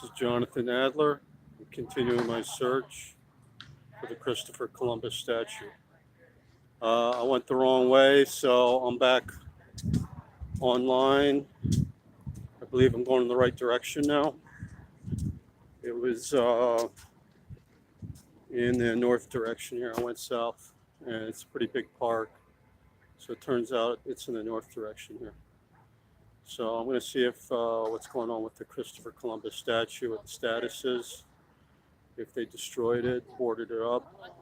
This is Jonathan Adler. I'm continuing my search for the Christopher Columbus statue. I went the wrong way, so I'm back online. I believe I'm going in the right direction now. It was in the north direction here. I went south, and it's a pretty big park. So it turns out it's in the north direction here. So I'm going to see if what's going on with the Christopher Columbus statue, what the status is, if they destroyed it, boarded it up.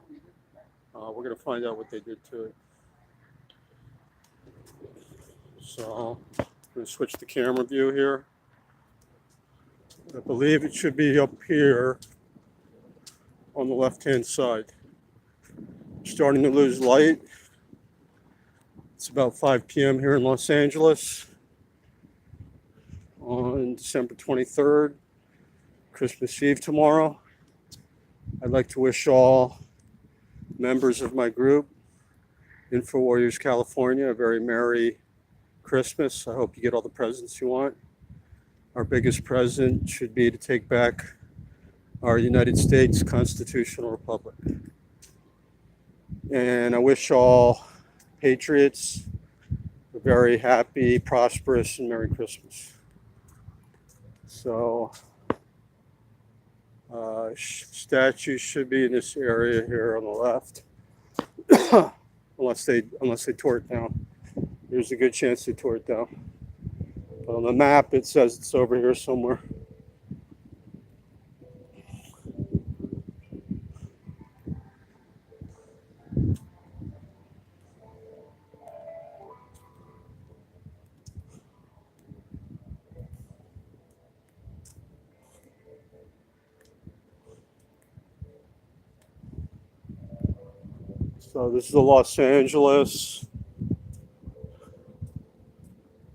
We're going to find out what they did to it. So I'm going to switch the camera view here. I believe it should be up here on the left-hand side. Starting to lose light. It's about 5 p.m. here in Los Angeles on December 23rd, Christmas Eve tomorrow. I'd like to wish all members of my group, Info Warriors California, a very Merry Christmas. I hope you get all the presents you want. Our biggest present should be to take back our United States constitutional republic. And I wish all patriots a very happy, prosperous, and Merry Christmas. So, statues should be in this area here on the left, unless they tore it down. There's a good chance they tore it down. But on the map, it says it's over here somewhere. So this is the Los Angeles.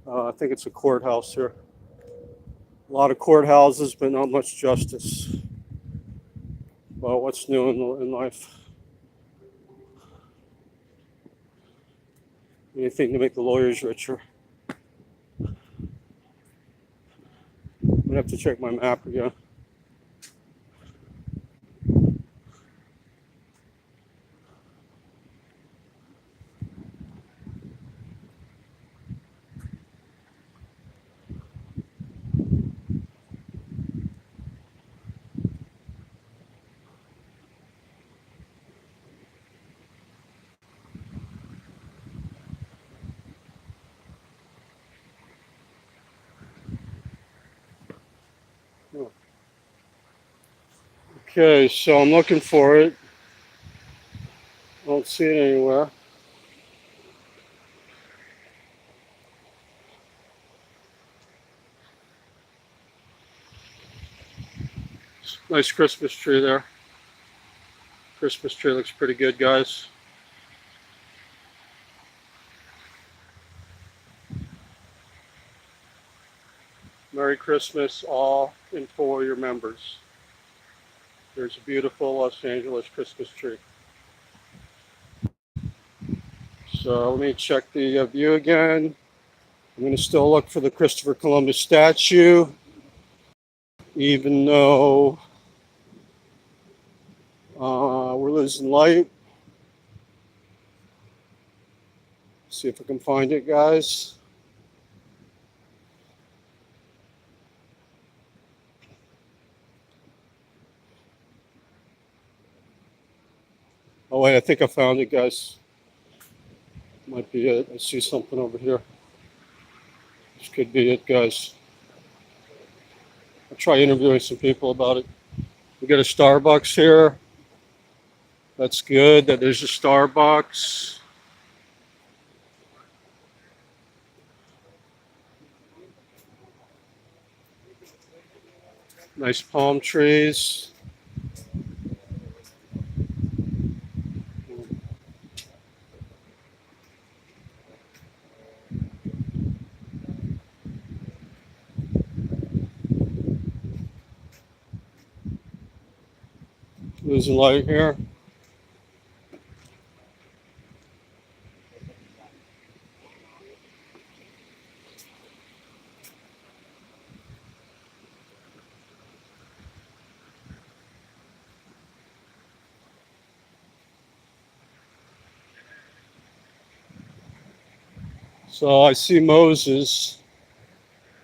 I think it's a courthouse here. A lot of courthouses, but not much justice. Well, what's new in life? Anything to make the lawyers richer. I'm gonna have to check my map again. Okay, so I'm looking for it. I don't see it anywhere. Nice Christmas tree there. Christmas tree looks pretty good, guys. Merry Christmas, all and for your members. There's a beautiful Los Angeles Christmas tree. So let me check the view again. I'm going to still look for the Christopher Columbus statue, even though we're losing light. See if I can find it, guys. Oh wait, I think I found it, guys. Might be it. I see something over here. This could be it, guys. I'll try interviewing some people about it. We got a Starbucks here. That's good that there's a Starbucks. Nice palm trees. Losing light here. So I see Moses.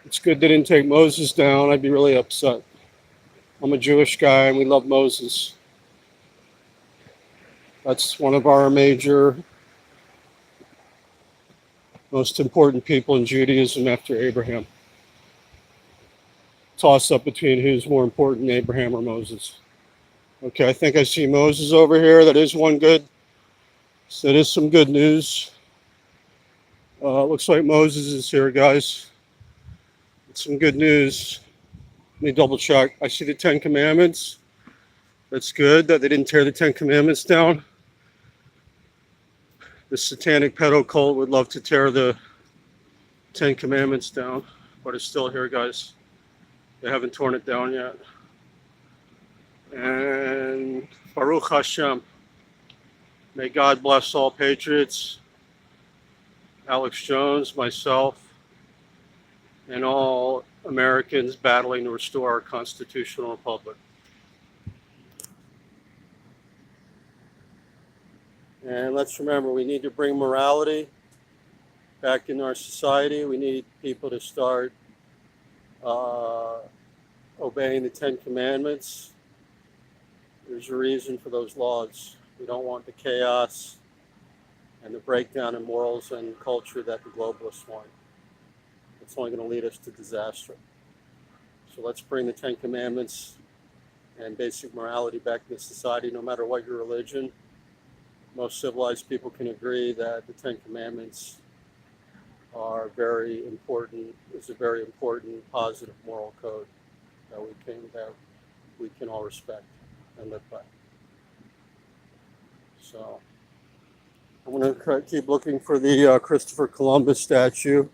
It's good they didn't take Moses down. I'd be really upset. I'm a Jewish guy and we love Moses. That's one of our major, most important people in Judaism after Abraham. Toss up between who's more important, Abraham or Moses. Okay, I think I see Moses over here. That is one good. So that is some good news. Looks like Moses is here, guys. It's some good news. Let me double check. I see the Ten Commandments. That's good that they didn't tear the Ten Commandments down. The satanic pedo cult would love to tear the Ten Commandments down, but it's still here, guys. They haven't torn it down yet. And Baruch Hashem. May God bless all patriots, Alex Jones, myself, and all Americans battling to restore our constitutional republic. And let's remember, we need to bring morality back in our society. We need people to start obeying the Ten Commandments. There's a reason for those laws. We don't want the chaos and the breakdown in morals and culture that the globalists want. It's only going to lead us to disaster. So let's bring the Ten Commandments and basic morality back into society, no matter what your religion. Most civilized people can agree that the Ten Commandments are very important. It's a very important, positive moral code that we can all respect and live by. So I'm going to keep looking for the Christopher Columbus statue.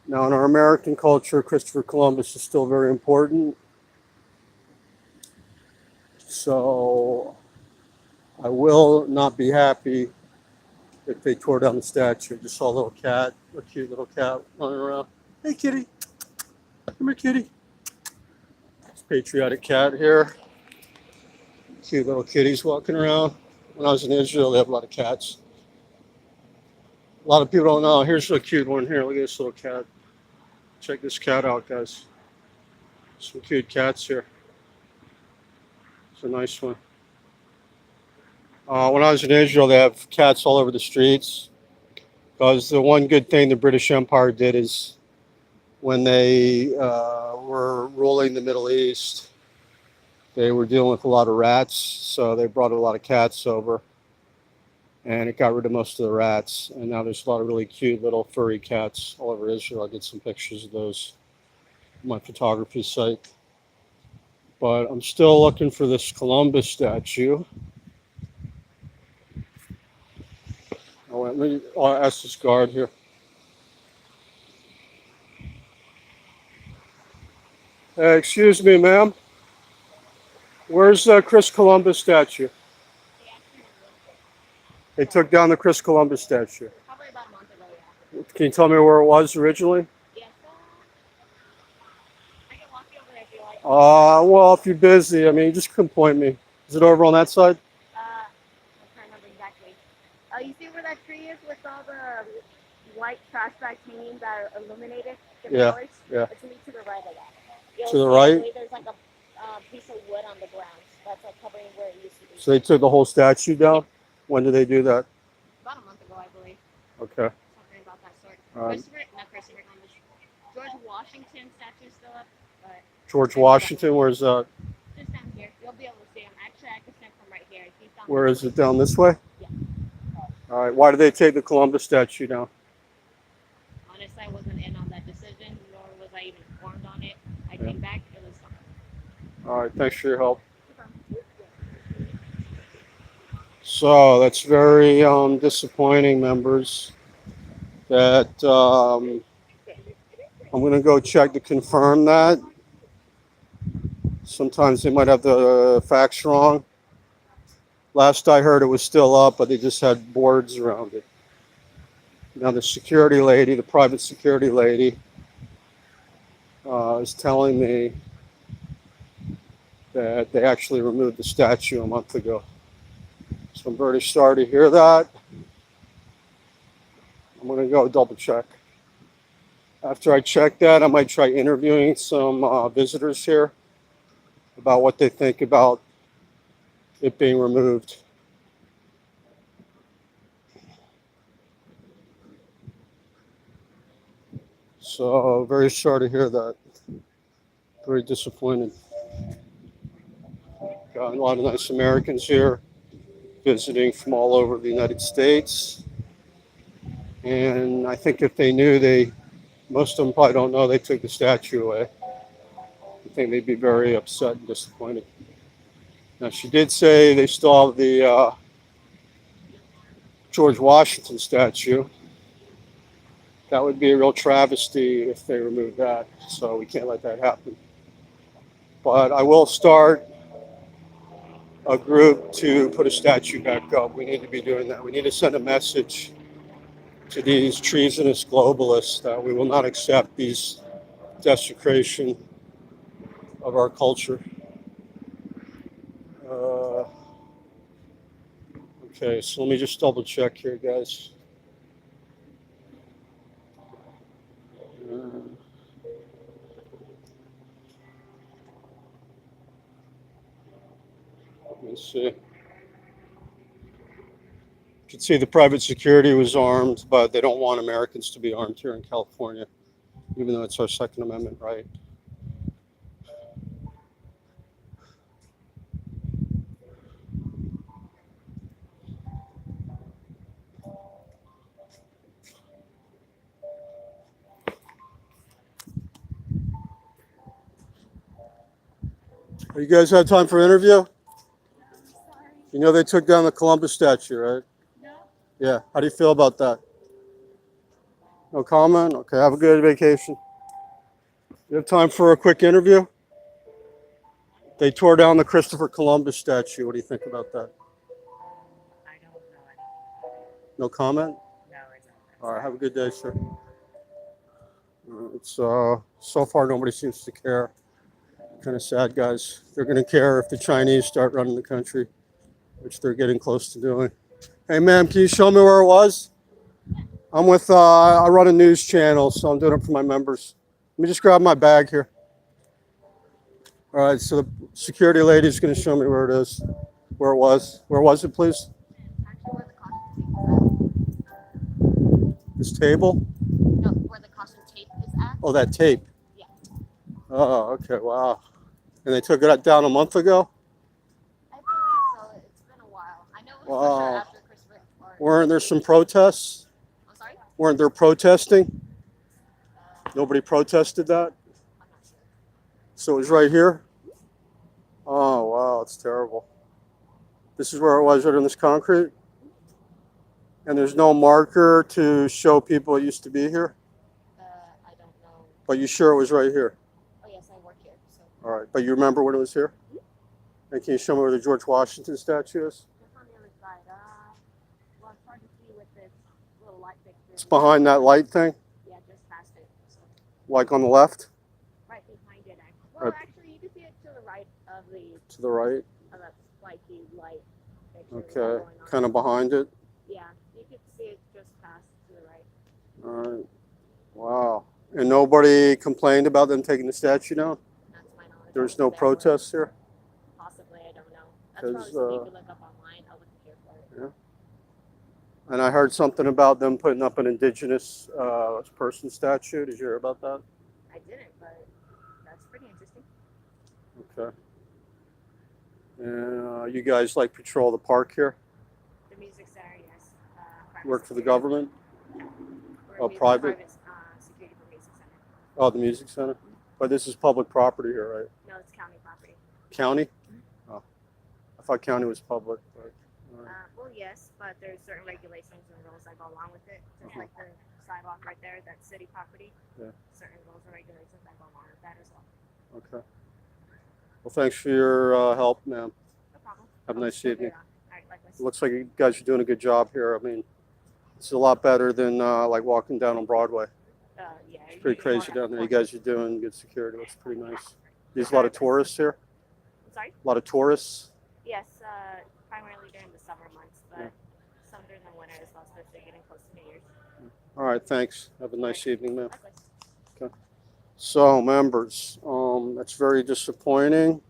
Now, in our American culture, Christopher Columbus is still very important. So I will not be happy if they tore down the statue. Just saw a little cat, a cute little cat running around. Hey, kitty. Come here, kitty. It's a patriotic cat here. Cute little kitties walking around. When I was in Israel, they have a lot of cats. A lot of people don't know. Here's a cute one here. Look at this little cat. Check this cat out, guys. Some cute cats here. It's a nice one. When I was in Israel, they have cats all over the streets. Because the one good thing the British Empire did is when they were ruling the Middle East, they were dealing with a lot of rats. So they brought a lot of cats over. And it got rid of most of the rats. And now there's a lot of really cute little furry cats all over Israel. I did some pictures of those on my photography site. But I'm still looking for this Columbus statue. I'll ask this guard here. Hey, excuse me, ma'am. Where's the Chris Columbus statue? They took down the Chris Columbus statue. Probably about a month ago, yeah. Can you tell me where it was originally? Yes, I can walk you over if you like. Well, if you're busy, I mean, just come point me. Is it over on that side? I'm trying to remember exactly. You see where that tree is with all the white trash bags hanging that are illuminated? Yeah, colors? yeah. It's to the right of that. You'll To the see, right? I believe there's like a piece of wood on the ground. That's like covering where it used to be. So they took the whole statue down? When did they do that? About a month ago, I believe. Okay. Something about that sort. Not Christopher Columbus. George Washington statue still up, but George Washington, where's that? just down here. You'll be able to see him. Actually, I can stand from right here. He's down Where this is way. it, down this way? Yeah. All right, why did they take the Columbus statue down? Honestly, I wasn't in on that decision, nor was I even informed on it. I came back, it was something. All right, thanks for your help. So that's very disappointing, members, that I'm going to go check to confirm that. Sometimes they might have the facts wrong. Last I heard, it was still up, but they just had boards around it. Now the security lady, the private security lady, is telling me that they actually removed the statue a month ago. So I'm very sorry to hear that. I'm gonna go double check. After I check that, I might try interviewing some visitors here about what they think about it being removed. So very sorry to hear that. Very disappointed. Got a lot of nice Americans here visiting from all over the United States. And I think if they knew, most of them probably don't know they took the statue away. I think they'd be very upset and disappointed. Now, she did say they still have the George Washington statue. That would be a real travesty if they removed that. So we can't let that happen. But I will start a group to put a statue back up. We need to be doing that. We need to send a message to these treasonous globalists that we will not accept these desecration of our culture. Okay, so let me just double check here, guys. Let me see. You can see the private security was armed, but they don't want Americans to be armed here in California, even though it's our Second Amendment right. You guys have time for an interview? You know they took down the Columbus statue, right? No. Yeah. How do you feel about that? No comment? Okay, have a good vacation. You have time for a quick interview? They tore down the Christopher Columbus statue. What do you think about that? I don't know. No comment? No, I don't. All right, have a good day, sir. It's so far nobody seems to care. Kind of sad, guys. They're going to care if the Chinese start running the country, which they're getting close to doing. Hey, ma'am, can you show me where it was? I'm with, I run a news channel, so I'm doing it for my members. Let me just grab my bag here. All right, so the security lady is going to show me where it is, where it was. Where was it, please? Actually, where the costume tape is at. This table? No, where the costume tape is at. Oh, that tape. Yeah. Oh, okay, wow. And they took it down a month ago? I believe so. It's been a while. I know it was for sure after Christmas. Weren't there some protests? I'm sorry? Weren't there protesting? Nobody protested that? I'm not sure. So it was right here? Oh, wow, it's terrible. This is where it was, right on this concrete? And there's no marker to show people it used to be here? I don't know. But you sure it was right here? Oh, yes, I work here. So. All right, but you remember when it was here? And can you show me where the George Washington statue is? It's on the other side. Well, it's hard to see with this little light fixture. It's behind that light thing? Yeah, just past it. So. Like on the left? Right behind it, actually. Well, Right. actually, you can see it to the right of the To the right? that spiky light fixture. Okay, kind of behind it? Yeah, you can see it just past to the right. All right. Wow. And nobody complained about them taking the statue down? That's my knowledge. There was no protests here? Possibly, I don't know. That's 'Cause, probably something you could look up online. I wasn't here for it. And I heard something about them putting up an indigenous person statue. Did you hear about that? I didn't, but that's pretty interesting. Okay. And you guys like patrol the park here? The music center, yes. Work for the security. government? We're Private? Security for music center. Oh, the music center? But this is public property here, right? No, it's county property. County? Oh, I thought county was public. But, Well, yes, but there's certain regulations and rules that go along with it. Just like the sidewalk right there, that's city property. Yeah. Certain rules and regulations that go along with that as well. okay. Well, thanks for your help, ma'am. No problem. Have a I'll nice just go evening. there. All right, likewise. It looks like you guys are doing a good job here. I mean, it's a lot better than like walking down on Broadway. Yeah. It's pretty crazy down there. You guys are doing good security. Looks pretty nice. There's a lot of tourists here. I'm sorry? A lot of tourists. Yes, primarily during the summer months, but Yeah. some colder in the winter as well, especially getting close to New Year's. All right, thanks. Have a nice evening, man. Likewise. Okay. So, members, that's very disappointing.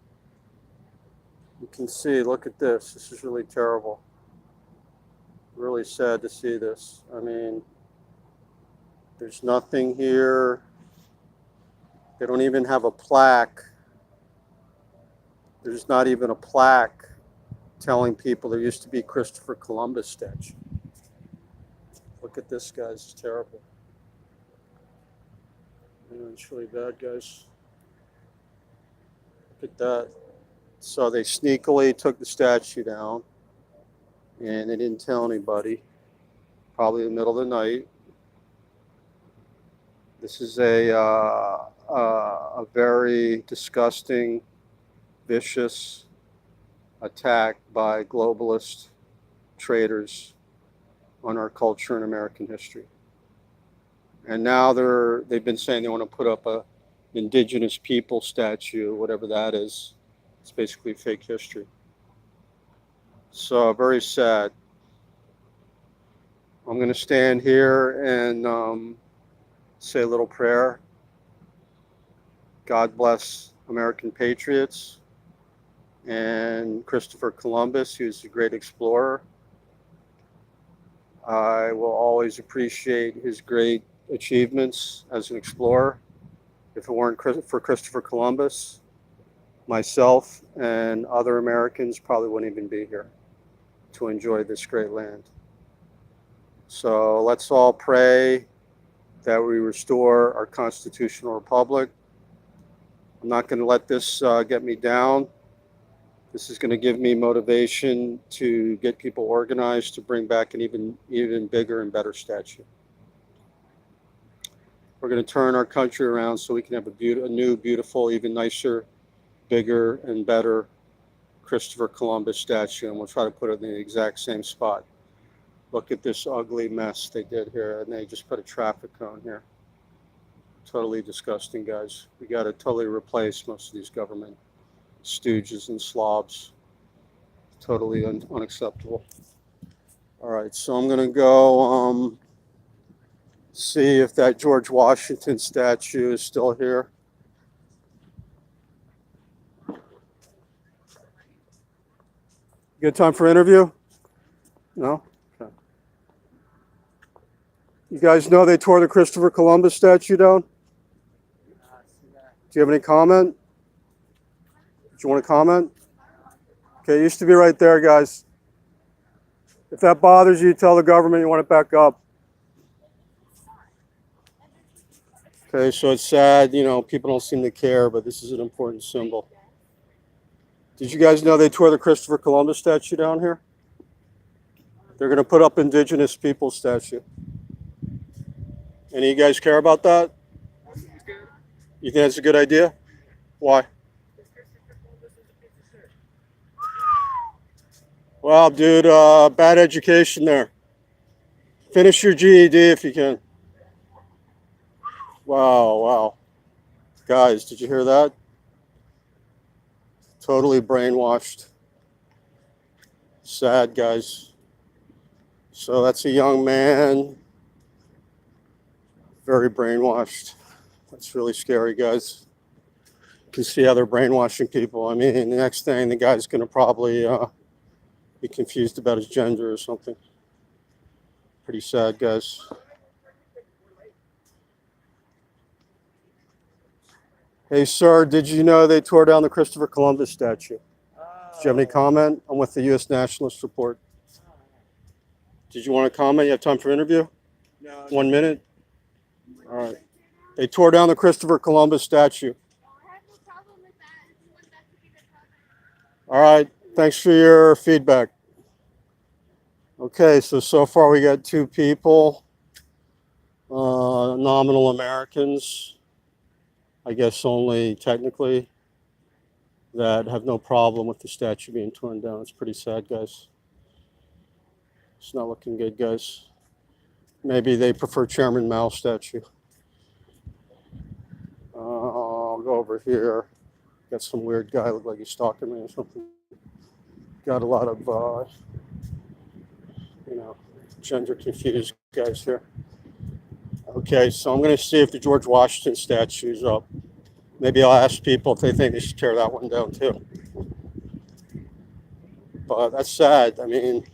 You can see, look at this. This is really terrible. Really sad to see this. I mean, there's nothing here. They don't even have a plaque. There's not even a plaque telling people there used to be Christopher Columbus statue. Look at this, guys. It's terrible. Yeah, it's really bad, guys. Look at that. So they sneakily took the statue down, and they didn't tell anybody. Probably in the middle of the night. This is a very disgusting, vicious attack by globalist traitors on our culture and American history. And now they've been saying they want to put up a indigenous people statue, whatever that is. It's basically fake history. So very sad. I'm going to stand here and say a little prayer. God bless American patriots and Christopher Columbus, who's a great explorer. I will always appreciate his great achievements as an explorer. If it weren't for Christopher Columbus, myself and other Americans probably wouldn't even be here to enjoy this great land. So let's all pray that we restore our constitutional republic. I'm not going to let this get me down. This is going to give me motivation to get people organized to bring back an even bigger and better statue. We're going to turn our country around so we can have a new, beautiful, even nicer, bigger, and better Christopher Columbus statue, and we'll try to put it in the exact same spot. Look at this ugly mess they did here, and they just put a traffic cone here. Totally disgusting, guys. We got to totally replace most of these government stooges and slobs. Totally unacceptable. All right, so I'm going to go see if that George Washington statue is still here. Good time for interview? No? Okay. You guys know they tore the Christopher Columbus statue down? Do you have any comment? Do you want to comment? Okay, it used to be right there, guys. If that bothers you, tell the government you want it back up. Okay, so it's sad, you know, people don't seem to care, but this is an important symbol. Did you guys know they tore the Christopher Columbus statue down here? They're going to put up indigenous people statue. Any of you guys care about that? You think that's a good idea? Why? Well, dude, bad education there. Finish your GED if you can. Wow. Guys, did you hear that? Totally brainwashed. Sad, guys. So that's a young man. Very brainwashed. That's really scary, guys. You can see how they're brainwashing people. I mean, the next thing, the guy's going to probably be confused about his gender or something. Pretty sad, guys. Hey, sir, did you know they tore down the Christopher Columbus statue? Did you have any comment? I'm with the U.S. Nationalist Report. Did you want to comment? You have time for interview? No. 1 minute? All right. They tore down the Christopher Columbus statue. I have no problem with that. If you want that to be the problem. All right. Thanks for your feedback. Okay, so far we got 2 people, nominal Americans, I guess only technically, that have no problem with the statue being torn down. It's pretty sad, guys. It's not looking good, guys. Maybe they prefer Chairman Mao's statue. I'll go over here. Got some weird guy, look like he's stalking me or something. Got a lot of, Gender confused guys here. Okay, so I'm going to see if the George Washington statue is up. Maybe I'll ask people if they think they should tear that one down too. But that's sad. I mean,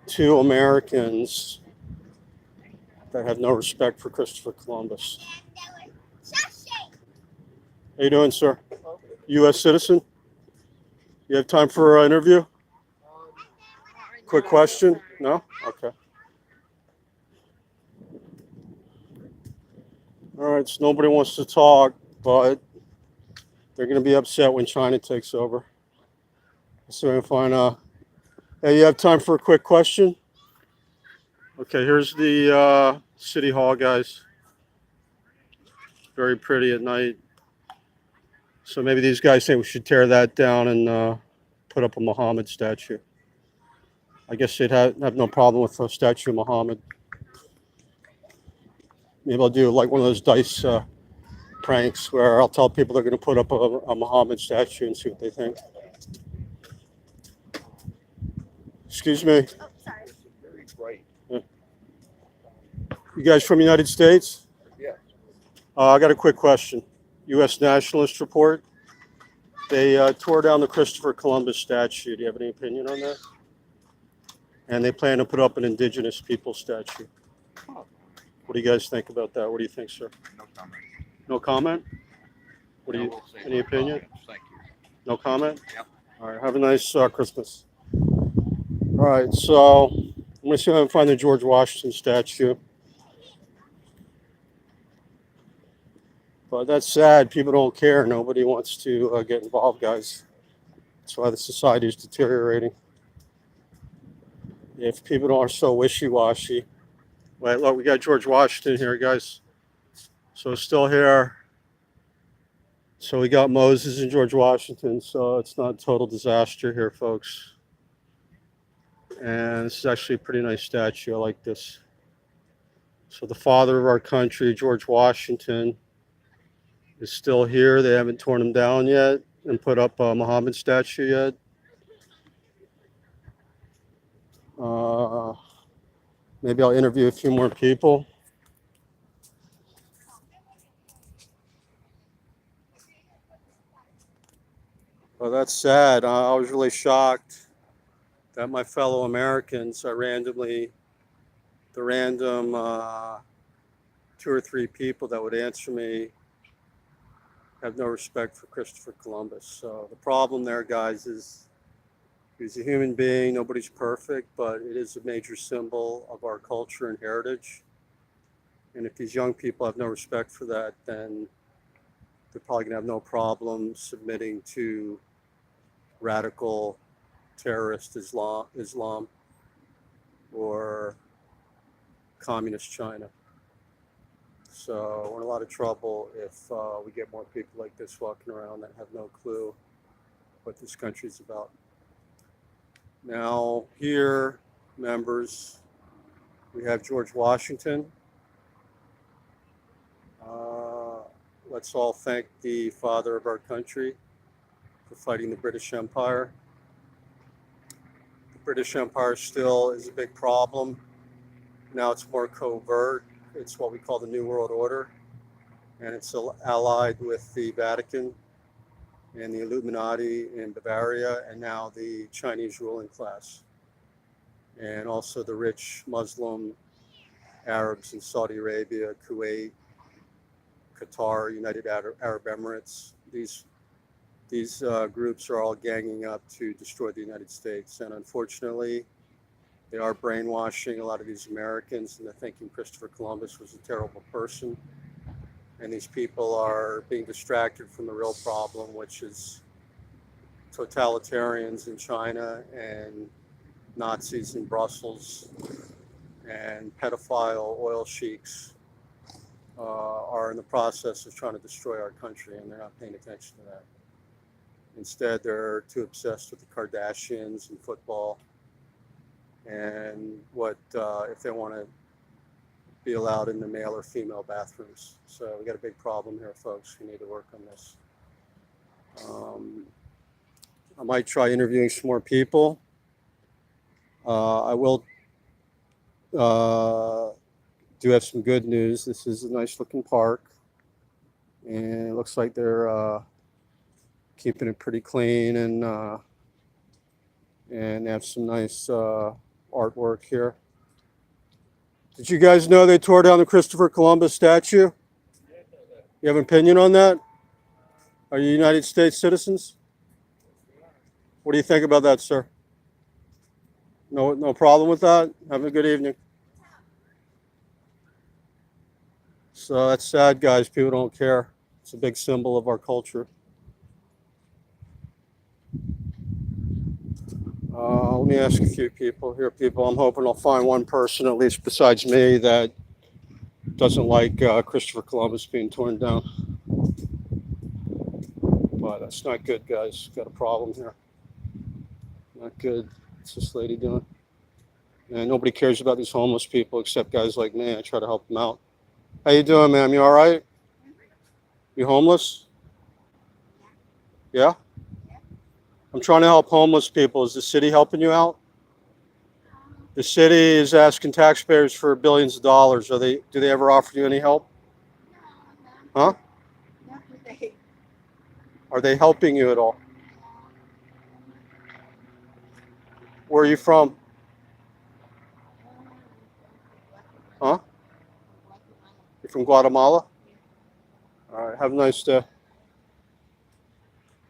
two Americans that have no respect for Christopher Columbus. How you doing, sir? U.S. citizen? You have time for an interview? Quick question? No? Okay. All right, so nobody wants to talk, but they're going to be upset when China takes over. So if I find hey, you have time for a quick question? Okay, here's the City Hall, guys. Very pretty at night. So maybe these guys think we should tear that down and put up a Muhammad statue. I guess they'd have no problem with a statue of Muhammad. Maybe I'll do like one of those dice pranks where I'll tell people they're going to put up a Muhammad statue and see what they think. Excuse me. Oh, sorry. Very bright. You guys from the United States? Yeah. I got a quick question. U.S. Nationalist Report. They tore down the Christopher Columbus statue. Do you have any opinion on that? And they plan to put up an indigenous people statue. What do you guys think about that? What do you think, sir? No comment. No comment? What do I you, will say any no opinion? comments. Thank you. No comment? Yep. All right, have a nice Christmas. All right, so I'm going to see if I can find the George Washington statue. But that's sad. People don't care. Nobody wants to get involved, guys. That's why the society is deteriorating. If people are so wishy-washy. Wait, look, we got George Washington here, guys. So it's still here. So we got Moses and George Washington. So it's not a total disaster here, folks. And this is actually a pretty nice statue. I like this. So the father of our country, George Washington, is still here. They haven't torn him down yet and put up a Muhammad statue yet. Maybe I'll interview a few more people. Well, that's sad. I was really shocked that my fellow Americans, the random 2 or 3 people that would answer me have no respect for Christopher Columbus. So the problem there, guys, is he's a human being. Nobody's perfect, but it is a major symbol of our culture and heritage. And if these young people have no respect for that, then they're probably going to have no problem submitting to radical terrorist Islam or communist China. So we're in a lot of trouble if we get more people like this walking around that have no clue what this country is about. Now here, members, we have George Washington. Let's all thank the father of our country for fighting the British Empire. The British Empire still is a big problem. Now it's more covert. It's what we call the New World Order, and it's allied with the Vatican and the Illuminati in Bavaria, and now the Chinese ruling class, and also the rich Muslim Arabs in Saudi Arabia, Kuwait, Qatar, United Arab Emirates. These groups are all ganging up to destroy the United States, and unfortunately, they are brainwashing a lot of these Americans into thinking Christopher Columbus was a terrible person. And these people are being distracted from the real problem, which is totalitarians in China and Nazis in Brussels and pedophile oil sheiks are in the process of trying to destroy our country, and they're not paying attention to that. Instead, they're too obsessed with the Kardashians and football and what if they want to be allowed in the male or female bathrooms. So we got a big problem here, folks. We need to work on this. I might try interviewing some more people. I will do have some good news. This is a nice looking park, and it looks like they're keeping it pretty clean, and they have some nice artwork here. Did you guys know they tore down the Christopher Columbus statue? You have an opinion on that? Are you United States citizens? What do you think about that, sir? No problem with that? Have a good evening. So that's sad, guys. People don't care. It's a big symbol of our culture. Let me ask a few people here. I'm hoping I'll find one person, at least besides me, that doesn't like Christopher Columbus being torn down. But that's not good, guys. Got a problem here. Not good. What's this lady doing? And nobody cares about these homeless people except guys like me. I try to help them out. How you doing, ma'am? You all right? You homeless? Yeah? I'm trying to help homeless people. Is the city helping you out? The city is asking taxpayers for billions of dollars. Do they ever offer you any help? Huh? Are they helping you at all? Where are you from? Huh? You're from Guatemala? All right, have a nice day.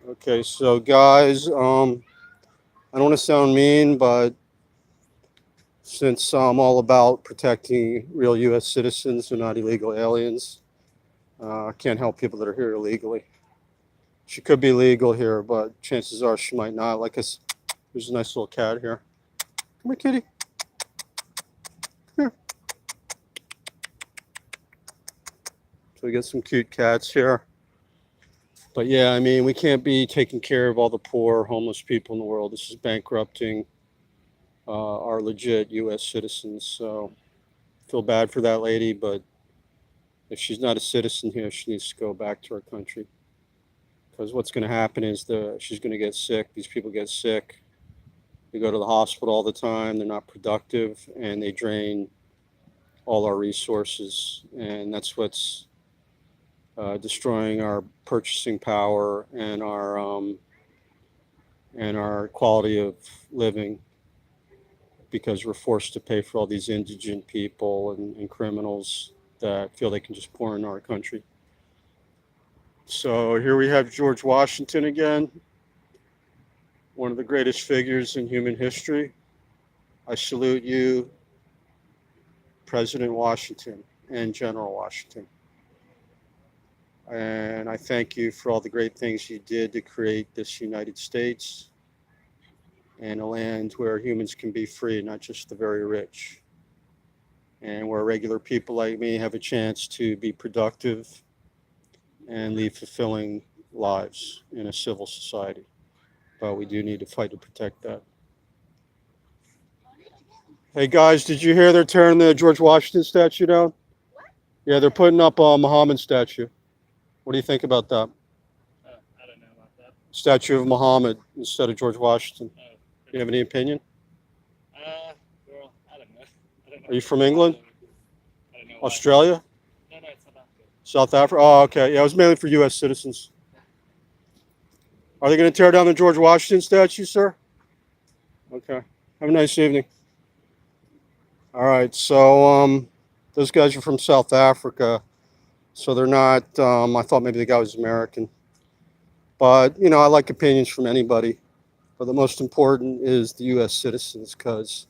Okay, so guys, I don't want to sound mean, but since I'm all about protecting real U.S. citizens and not illegal aliens, I can't help people that are here illegally. She could be legal here, but chances are she might not. Like there's a nice little cat here. Come here, kitty. Come here. So we got some cute cats here. But yeah, I mean, we can't be taking care of all the poor homeless people in the world. This is bankrupting our legit U.S. citizens. So I feel bad for that lady, but if she's not a citizen here, she needs to go back to her country. Because what's going to happen is she's going to get sick. These people get sick. They go to the hospital all the time. They're not productive, and they drain all our resources. And that's what's destroying our purchasing power and our quality of living, because we're forced to pay for all these indigent people and criminals that feel they can just pour into our country. So here we have George Washington again, one of the greatest figures in human history. I salute you, President Washington and General Washington. And I thank you for all the great things you did to create this United States and a land where humans can be free, not just the very rich, and where regular people like me have a chance to be productive and lead fulfilling lives in a civil society. But we do need to fight to protect that. Hey guys, did you hear they're tearing the George Washington statue down? Yeah, they're putting up a Muhammad statue. What do you think about that? I don't know about that. Statue of Muhammad instead of George Washington. Oh, Do you have any opinion? well, I don't know. Are you from England? I don't know. Australia? No, it's South Africa. South Africa? Oh, okay. Yeah, it was mainly for U.S. citizens. Are they going to tear down the George Washington statue, sir? Okay. Have a nice evening. All right. So those guys are from South Africa. So they're not, I thought maybe the guy was American. But, you know, I like opinions from anybody. But the most important is the U.S. citizens, because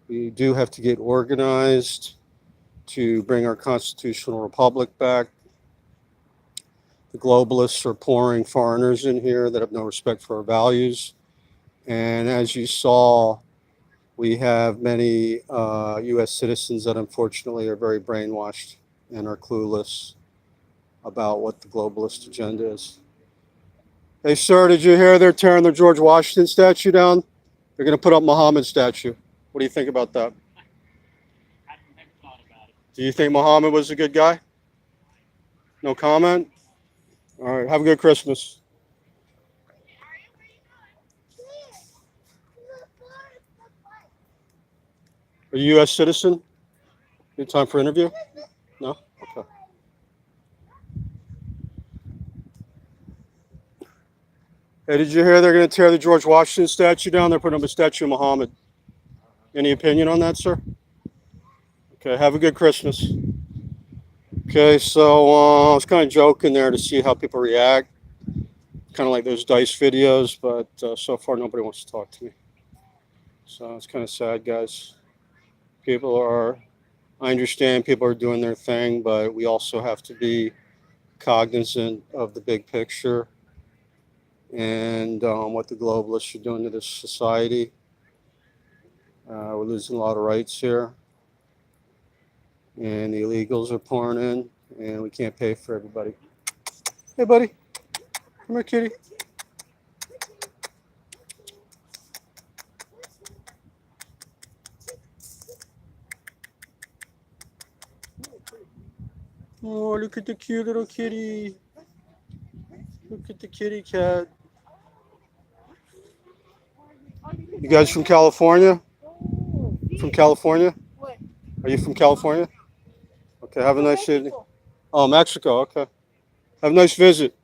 we do have to get organized to bring our constitutional republic back. The globalists are pouring foreigners in here that have no respect for our values. And as you saw, we have many U.S. citizens that unfortunately are very brainwashed and are clueless about what the globalist agenda is. Hey, sir, did you hear they're tearing the George Washington statue down? They're going to put up Muhammad statue. What do you think about that? I never thought about it. Do you think Muhammad was a good guy? No comment? All right, have a good Christmas. Are you a U.S. citizen? Good time for interview? No? Okay. Hey, did you hear they're going to tear the George Washington statue down? They're putting up a statue of Muhammad. Any opinion on that, sir? Okay, have a good Christmas. Okay, so I was kind of joking there to see how people react. Kind of like those Dice videos, but so far nobody wants to talk to me. So it's kind of sad, guys. I understand people are doing their thing, but we also have to be cognizant of the big picture and what the globalists are doing to this society. We're losing a lot of rights here, and the illegals are pouring in, and we can't pay for everybody. Hey, buddy. Come here, kitty. Oh, look at the cute little kitty. Look at the kitty cat. You guys from California? From California? What? Are you from California? Okay, have a nice evening. Oh, Mexico, okay. Have a nice visit.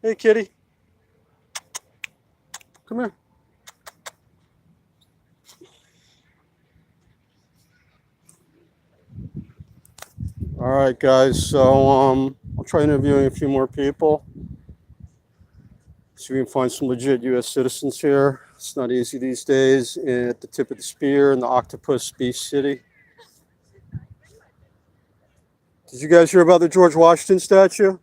Hey, kitty. Come here. All right, guys. So I'll try interviewing a few more people. See if we can find some legit U.S. citizens here. It's not easy these days. At the tip of the spear in the Octopus Beach City. Did you guys hear about the George Washington statue?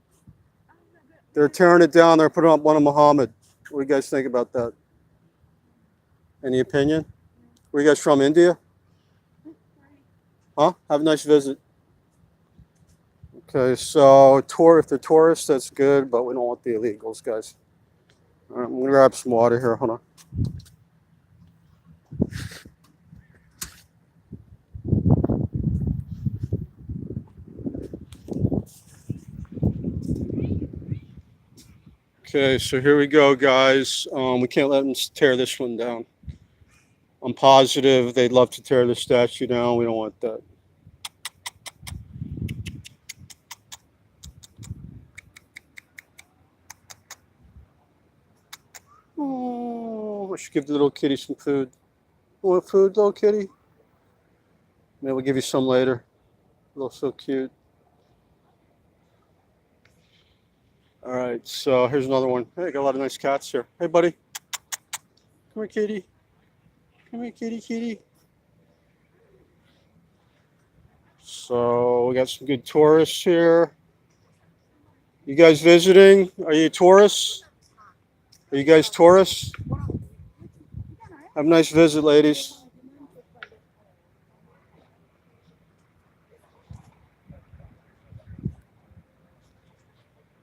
They're tearing it down. They're putting up one of Muhammad. What do you guys think about that? Any opinion? Where you guys from? India? Huh? Have a nice visit. Okay, so if they're tourists, that's good, but we don't want the illegals, guys. All right, I'm gonna grab some water here. Hold on. Okay, so here we go, guys. We can't let them tear this one down. I'm positive they'd love to tear the statue down. We don't want that. Oh, I should give the little kitty some food. You want food, little kitty? Maybe we'll give you some later. Little so cute. All right, so here's another one. Hey, got a lot of nice cats here. Hey, buddy. Come here, kitty. Come here, kitty, kitty. So we got some good tourists here. You guys visiting? Are you tourists? Are you guys tourists? Have a nice visit, ladies.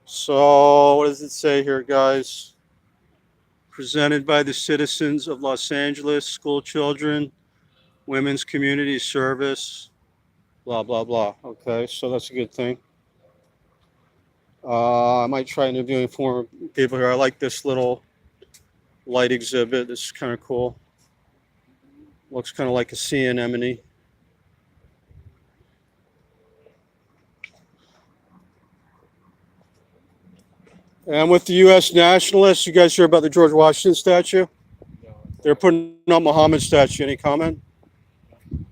So what does it say here, guys? Presented by the citizens of Los Angeles, school children, women's community service, blah, blah, blah. Okay, so that's a good thing. I might try interviewing more people here. I like this little light exhibit. This is kind of cool. Looks kind of like a sea anemone. And with the U.S. nationalists, you guys hear about the George Washington statue? They're putting up Muhammad statue. Any comment?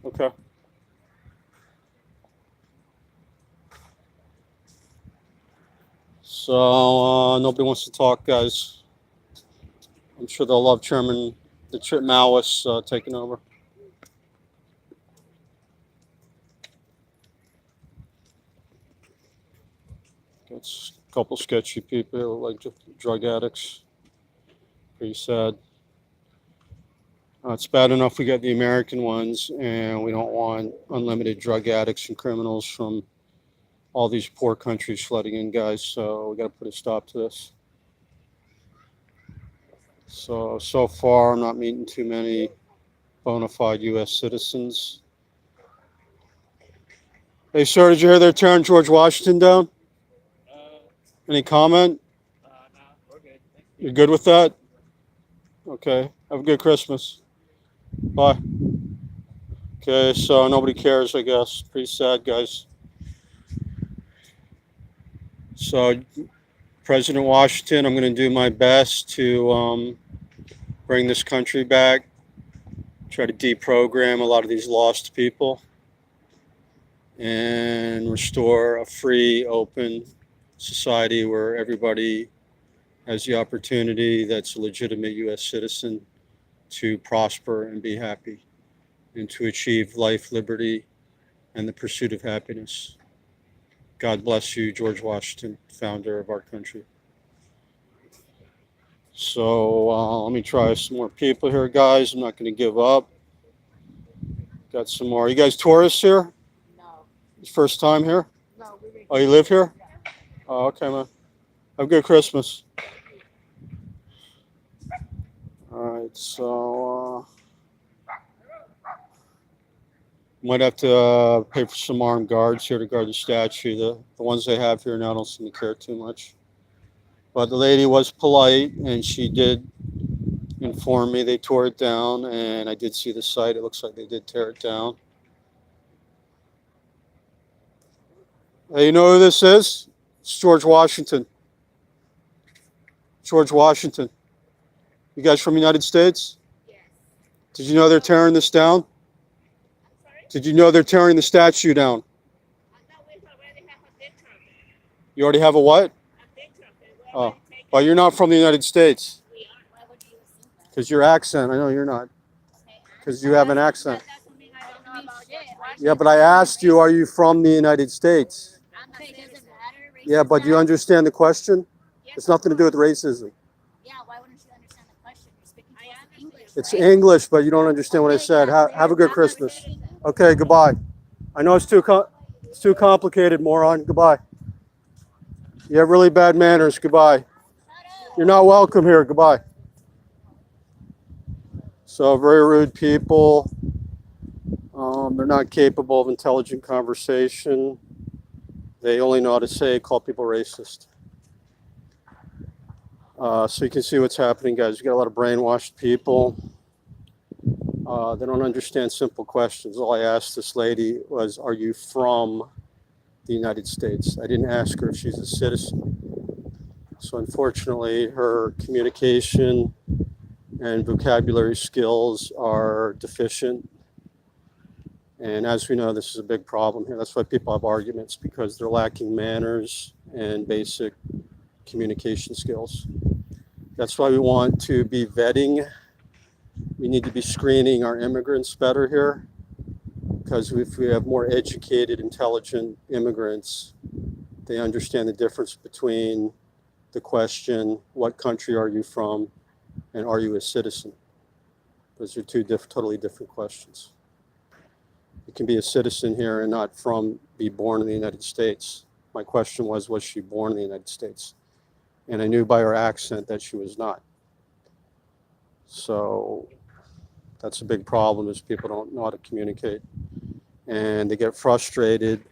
Okay. So nobody wants to talk, guys. I'm sure they'll love the Maoists taking over. It's a couple sketchy people, like drug addicts. Pretty sad. It's bad enough we got the American ones, and we don't want unlimited drug addicts and criminals from all these poor countries flooding in, guys. So we got to put a stop to this. So far, I'm not meeting too many bona fide U.S. citizens. Hey, sir, did you hear they're tearing George Washington down? Any comment? No, we're good. Thank you. You're good with that? Okay. Have a good Christmas. Bye. Okay, so nobody cares, I guess. Pretty sad, guys. So, President Washington, I'm going to do my best to bring this country back, try to deprogram a lot of these lost people, and restore a free, open society where everybody has the opportunity that's a legitimate U.S. citizen to prosper and be happy and to achieve life, liberty, and the pursuit of happiness. God bless you, George Washington, founder of our country. So let me try some more people here, guys. I'm not going to give up. Got some more. You guys tourists here? No. First time here? No, we Oh, you live here? Oh, okay, man. Have a good Christmas. All right, so might have to pay for some armed guards here to guard the statue. The ones they have here now don't seem to care too much. But the lady was polite, and she did inform me they tore it down, and I did see the site. It looks like they did tear it down. Hey, you know who this is? It's George Washington. George Washington. You guys from the United States? Yes. Did you know they're tearing this down? I'm sorry? Did you know they're tearing the statue down? I thought we already have a picture of it. You already have a what? A picture of it. We Oh, already taken well, you're not from the United States. We are. Why would you assume that? Because your accent, I know you're not. Because you have an accent. That doesn't mean I don't know about George Yeah, but I asked you, are you from the United States? I'm not saying it doesn't matter. Yeah, but you understand the question? Yes, It's nothing to do with racism. Yeah, why wouldn't you understand the question? You're speaking to us in English. It's right? English, but you don't understand what I said. Have a good Christmas. Okay, goodbye. I know it's too complicated, moron. Goodbye. You have really bad manners. Goodbye. You're not welcome here. Goodbye. So very rude people. They're not capable of intelligent conversation. They only know how to say, call people racist. So you can see what's happening, guys. You got a lot of brainwashed people. They don't understand simple questions. All I asked this lady was, are you from the United States? I didn't ask her if she's a citizen. So unfortunately, her communication and vocabulary skills are deficient. And as we know, this is a big problem here. That's why people have arguments, because they're lacking manners and basic communication skills. That's why we want to be vetting. We need to be screening our immigrants better here, because if we have more educated, intelligent immigrants, they understand the difference between the question, what country are you from, and are you a citizen? Those are two totally different questions. You can be a citizen here and not be born in the United States. My question was she born in the United States? And I knew by her accent that she was not. So that's a big problem, is people don't know how to communicate. And they get frustrated,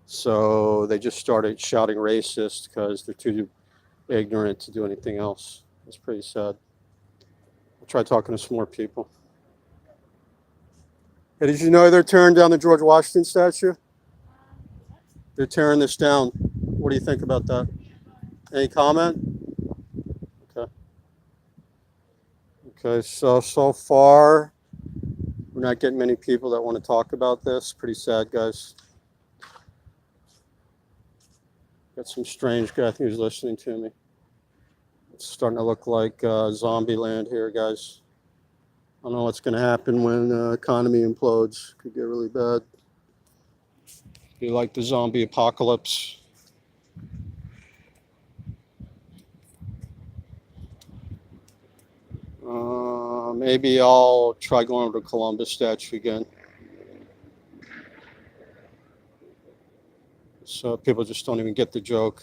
so they just started shouting racist because they're too ignorant to do anything else. It's pretty sad. I'll try talking to some more people. Hey, did you know they're tearing down the George Washington statue? They're tearing this down. What do you think about that? Any comment? Okay. Okay, so far, we're not getting many people that want to talk about this. Pretty sad, guys. Got some strange guy who's listening to me. It's starting to look like zombie land here, guys. I don't know what's going to happen when the economy implodes. Could get really bad. Be like the zombie apocalypse. Maybe I'll try going over to Columbus statue again. So people just don't even get the joke.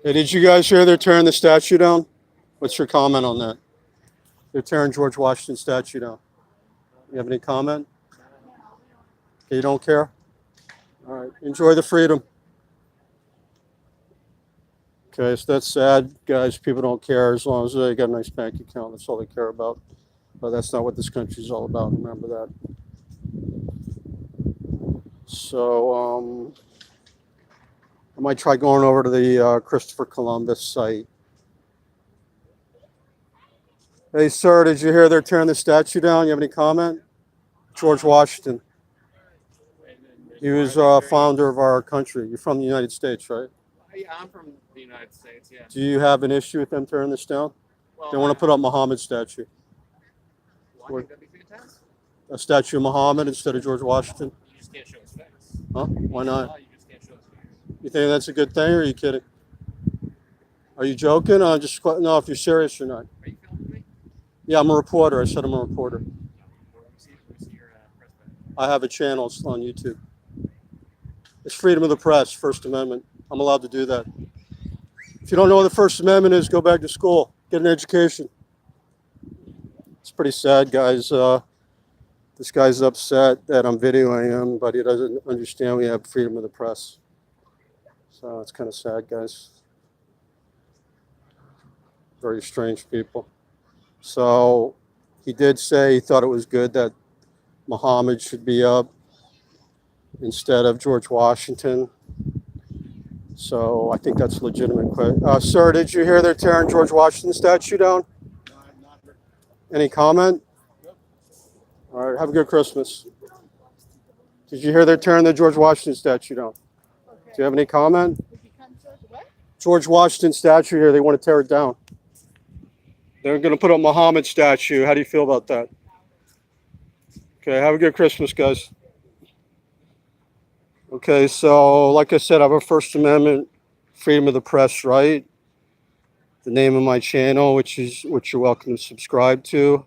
Hey, did you guys hear they're tearing the statue down? What's your comment on that? They're tearing George Washington statue down. You have any comment? Okay, you don't care? All right, enjoy the freedom. Okay, so that's sad, guys. People don't care as long as they got a nice bank account. That's all they care about. But that's not what this country is all about. Remember that. So I might try going over to the Christopher Columbus site. Hey, sir, did you hear they're tearing the statue down? You have any comment? George Washington. He was founder of our country. You're from the United States, right? Yeah, I'm from the United States. Yeah. Do you have an issue with them tearing this down? Well, They want to put up Muhammad's statue. well, I think that'd be fantastic. A statue of Muhammad instead of George Washington. You just can't show his face. Huh? Why not? You just can't show his face. You think that's a good thing, or are you kidding? Are you joking? No, if you're serious or not. Are you filming me? Yeah, I'm a reporter. I said I'm a reporter. Let me see your press badge. I have a channel it's on YouTube. It's freedom of the press, First Amendment. I'm allowed to do that. If you don't know what the First Amendment is, go back to school, get an education. It's pretty sad, guys. This guy's upset that I'm videoing him, but he doesn't understand we have freedom of the press. So it's kind of sad, guys. Very strange people. So he did say he thought it was good that Muhammad should be up instead of George Washington. So I think that's a legitimate. Sir, did you hear they're tearing George Washington statue down? No, I've not heard. Any comment? Nope. All right, have a good Christmas. Did you hear they're tearing the George Washington statue down? Do you have any comment? George Washington statue here, they want to tear it down. They're going to put up Muhammad statue. How do you feel about that? Okay, have a good Christmas, guys. Okay, so like I said, I have a First Amendment freedom of the press right. The name of my channel, which you're welcome to subscribe to,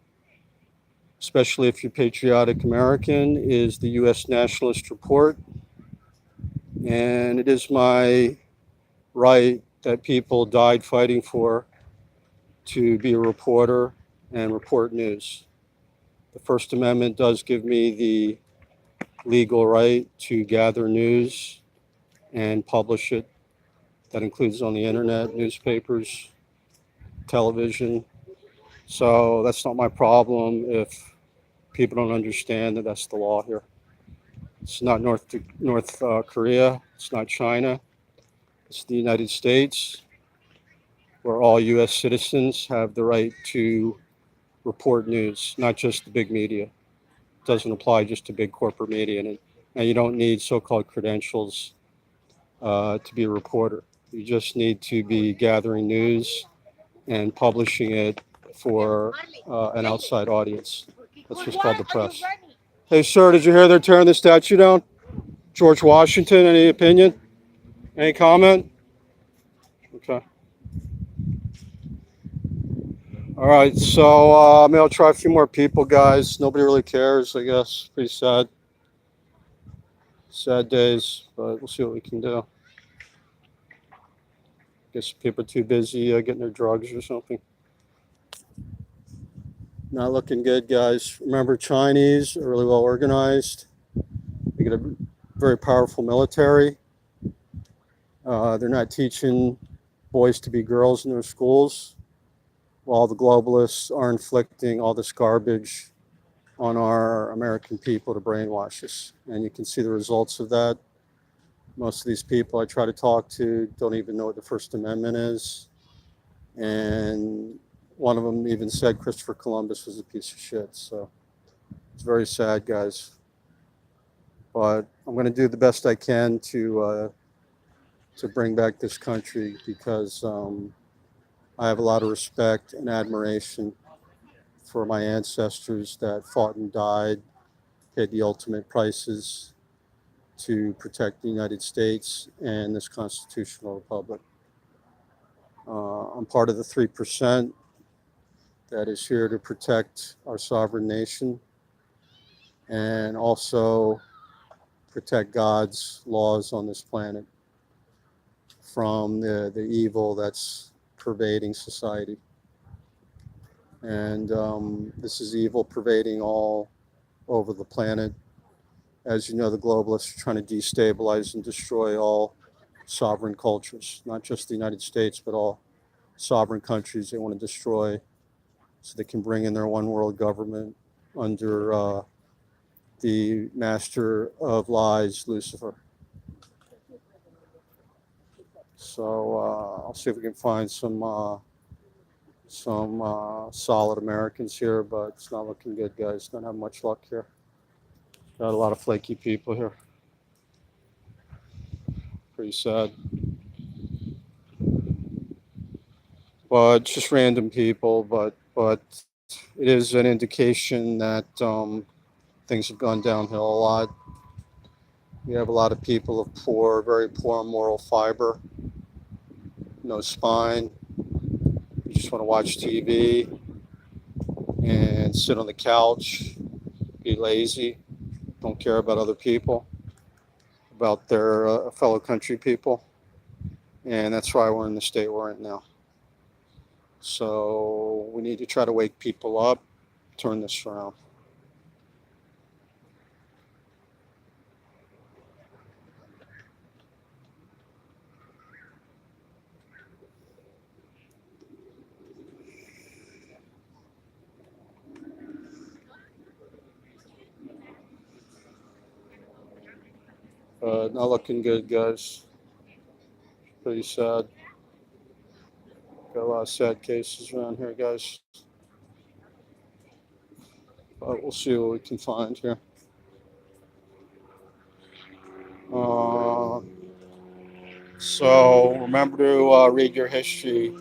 especially if you're patriotic American, is the U.S. Nationalist Report. And it is my right that people died fighting for to be a reporter and report news. The First Amendment does give me the legal right to gather news and publish it. That includes on the internet, newspapers, television. So that's not my problem if people don't understand that that's the law here. It's not North Korea. It's not China. It's the United States, where all U.S. citizens have the right to report news, not just the big media. It doesn't apply just to big corporate media. And you don't need so-called credentials to be a reporter. You just need to be gathering news and publishing it for an outside audience. That's what's called the press. Hey, sir, did you hear they're tearing the statue down? George Washington, any opinion? Any comment? Okay. All right, so maybe I'll try a few more people, guys. Nobody really cares, I guess. Pretty sad. Sad days, but we'll see what we can do. Guess people are too busy getting their drugs or something. Not looking good, guys. Remember, Chinese are really well organized. They get a very powerful military. They're not teaching boys to be girls in their schools, while the globalists are inflicting all this garbage on our American people to brainwash us. And you can see the results of that. Most of these people I try to talk to don't even know what the First Amendment is. And one of them even said Christopher Columbus was a piece of shit. So it's very sad, guys. But I'm going to do the best I can to bring back this country, because I have a lot of respect and admiration for my ancestors that fought and died, paid the ultimate prices to protect the United States and this constitutional republic. I'm part of the 3% that is here to protect our sovereign nation and also protect God's laws on this planet from the evil that's pervading society. And this is evil pervading all over the planet. As you know, the globalists are trying to destabilize and destroy all sovereign cultures, not just the United States, but all sovereign countries they want to destroy so they can bring in their one world government under the master of lies, Lucifer. So I'll see if we can find some solid Americans here, but it's not looking good, guys. Don't have much luck here. Got a lot of flaky people here. Pretty sad. But just random people, but it is an indication that things have gone downhill a lot. We have a lot of people of poor, very poor moral fiber, no spine. You just want to watch TV and sit on the couch, be lazy, don't care about other people, about their fellow country people. And that's why we're in the state we're in now. So we need to try to wake people up, turn this around. Not looking good, guys. Pretty sad. Got a lot of sad cases around here, guys. But we'll see what we can find here. So remember to read your history,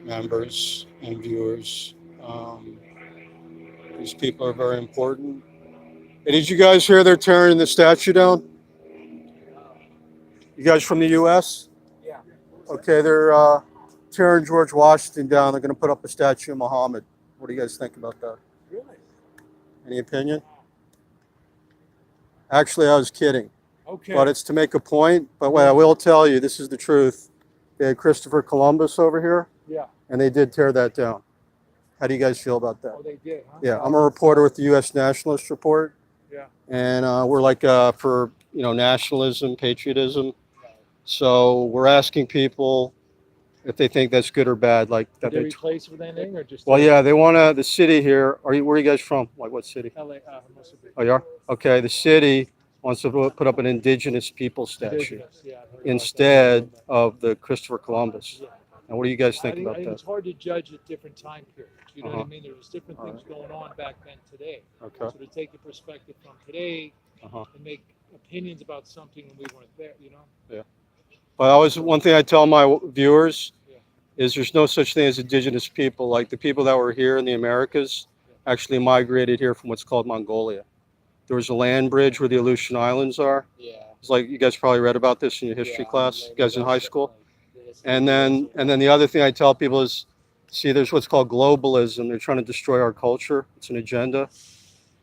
members and viewers. These people are very important. Hey, did you guys hear they're tearing the statue down? You guys from the U.S.? Yeah. Okay, they're tearing George Washington down. They're going to put up a statue of Muhammad. What do you guys think about that? Really? Any opinion? Actually, I was kidding. Okay. But it's to make a point. But what I will tell you, this is the truth. They had Christopher Columbus over here, Yeah. and they did tear that down. How do you guys feel about that? Oh, they did, huh? Yeah, I'm a reporter with the U.S. Nationalist Report. Yeah. And we're like for nationalism, patriotism. So we're asking people if they think that's good or bad. Like that. Did they replace with anything or just? Well, yeah, they want to. The city here. Where are you guys from? Like what city? LA, Hermosa Beach. Oh, you are? Okay. The city wants to put up an indigenous people statue Indigenous, yeah, I heard about that. instead of the Christopher Columbus. Yeah. And what do you guys I think think, about I think that? it's hard to judge at different time periods. You know what I Uh-huh. mean? There was different All things going on back then today. Okay. So to take a perspective from today Uh-huh. and make opinions about something when we weren't there, you know? But one thing I tell my viewers Yeah. is there's no such thing as indigenous people. Like the people that were here in the Americas actually migrated here from what's called Mongolia. There was a land bridge where the Aleutian Islands are. Yeah. It's like you guys probably read about this in your history class, you guys in high school. And then the other thing I tell people is, see, there's what's called globalism. They're trying to destroy our culture. It's an agenda.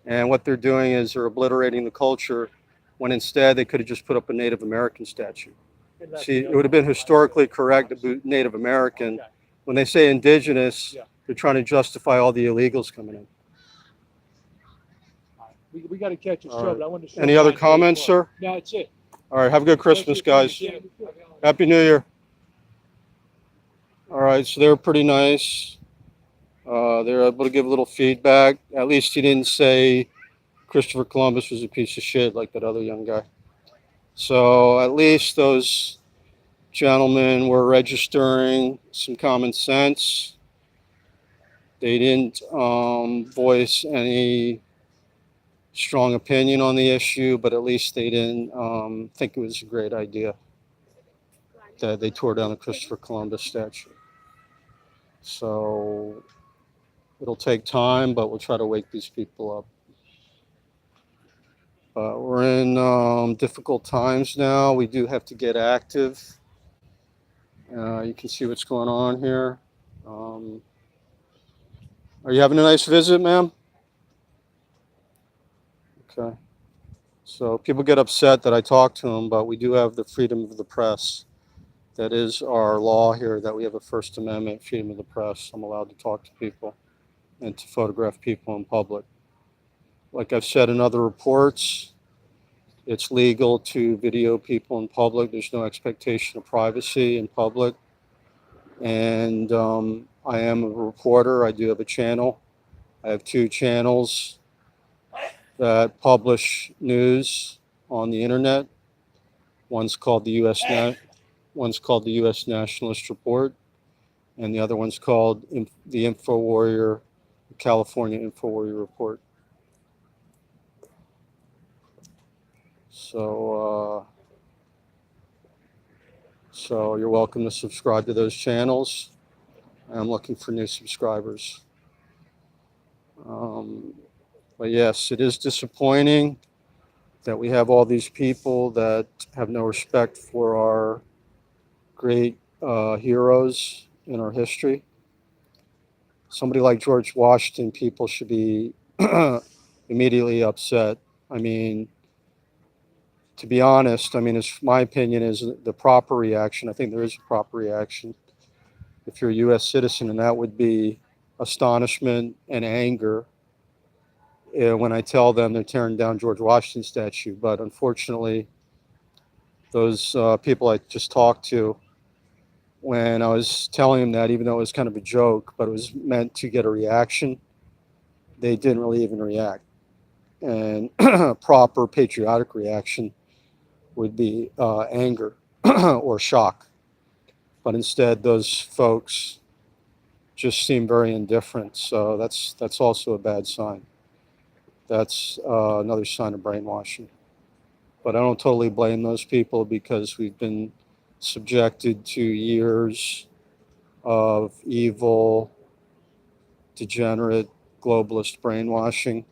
And what they're doing is they're obliterating the culture when instead they could have just put up a Native American statue. See, it would have been historically correct to be Native American. Okay. When they say indigenous, Yeah. they're trying to justify all the illegals coming in. We got to catch a All show, right. but I wanted to show Any you other my comments, Facebook. sir? No, it's it. All right, have a good Christmas, guys. Yeah. Happy New Year. All right, so they were pretty nice. They're able to give a little feedback. At least he didn't say Christopher Columbus was a piece of shit like that other young guy. So at least those gentlemen were registering some common sense. They didn't voice any strong opinion on the issue, but at least they didn't think it was a great idea that they tore down the Christopher Columbus statue. So it'll take time, but we'll try to wake these people up. We're in difficult times now. We do have to get active. You can see what's going on here. Are you having a nice visit, ma'am? Okay. So people get upset that I talk to them, but we do have the freedom of the press. That is our law here, that we have a First Amendment, freedom of the press. I'm allowed to talk to people and to photograph people in public. Like I've said in other reports, It's legal to video people in public. There's no expectation of privacy in public. And I am a reporter. I do have a channel. I have two channels that publish news on the internet. One's called the U.S. Nationalist Report, and the other one's called the InfoWarrior, California InfoWarrior Report. So you're welcome to subscribe to those channels. I'm looking for new subscribers. But yes, it is disappointing that we have all these people that have no respect for our great heroes in our history. Somebody like George Washington, people should be immediately upset. I mean, to be honest, it's, my opinion is the proper reaction. I think there is a proper reaction if you're a U.S. citizen, and that would be astonishment and anger when I tell them they're tearing down George Washington statue. But unfortunately, those people I just talked to, when I was telling them that, even though it was kind of a joke, but it was meant to get a reaction, they didn't really even react. And proper patriotic reaction would be anger or shock. But instead, those folks just seem very indifferent. So that's also a bad sign. That's another sign of brainwashing. But I don't totally blame those people because we've been subjected to years of evil, degenerate, globalist brainwashing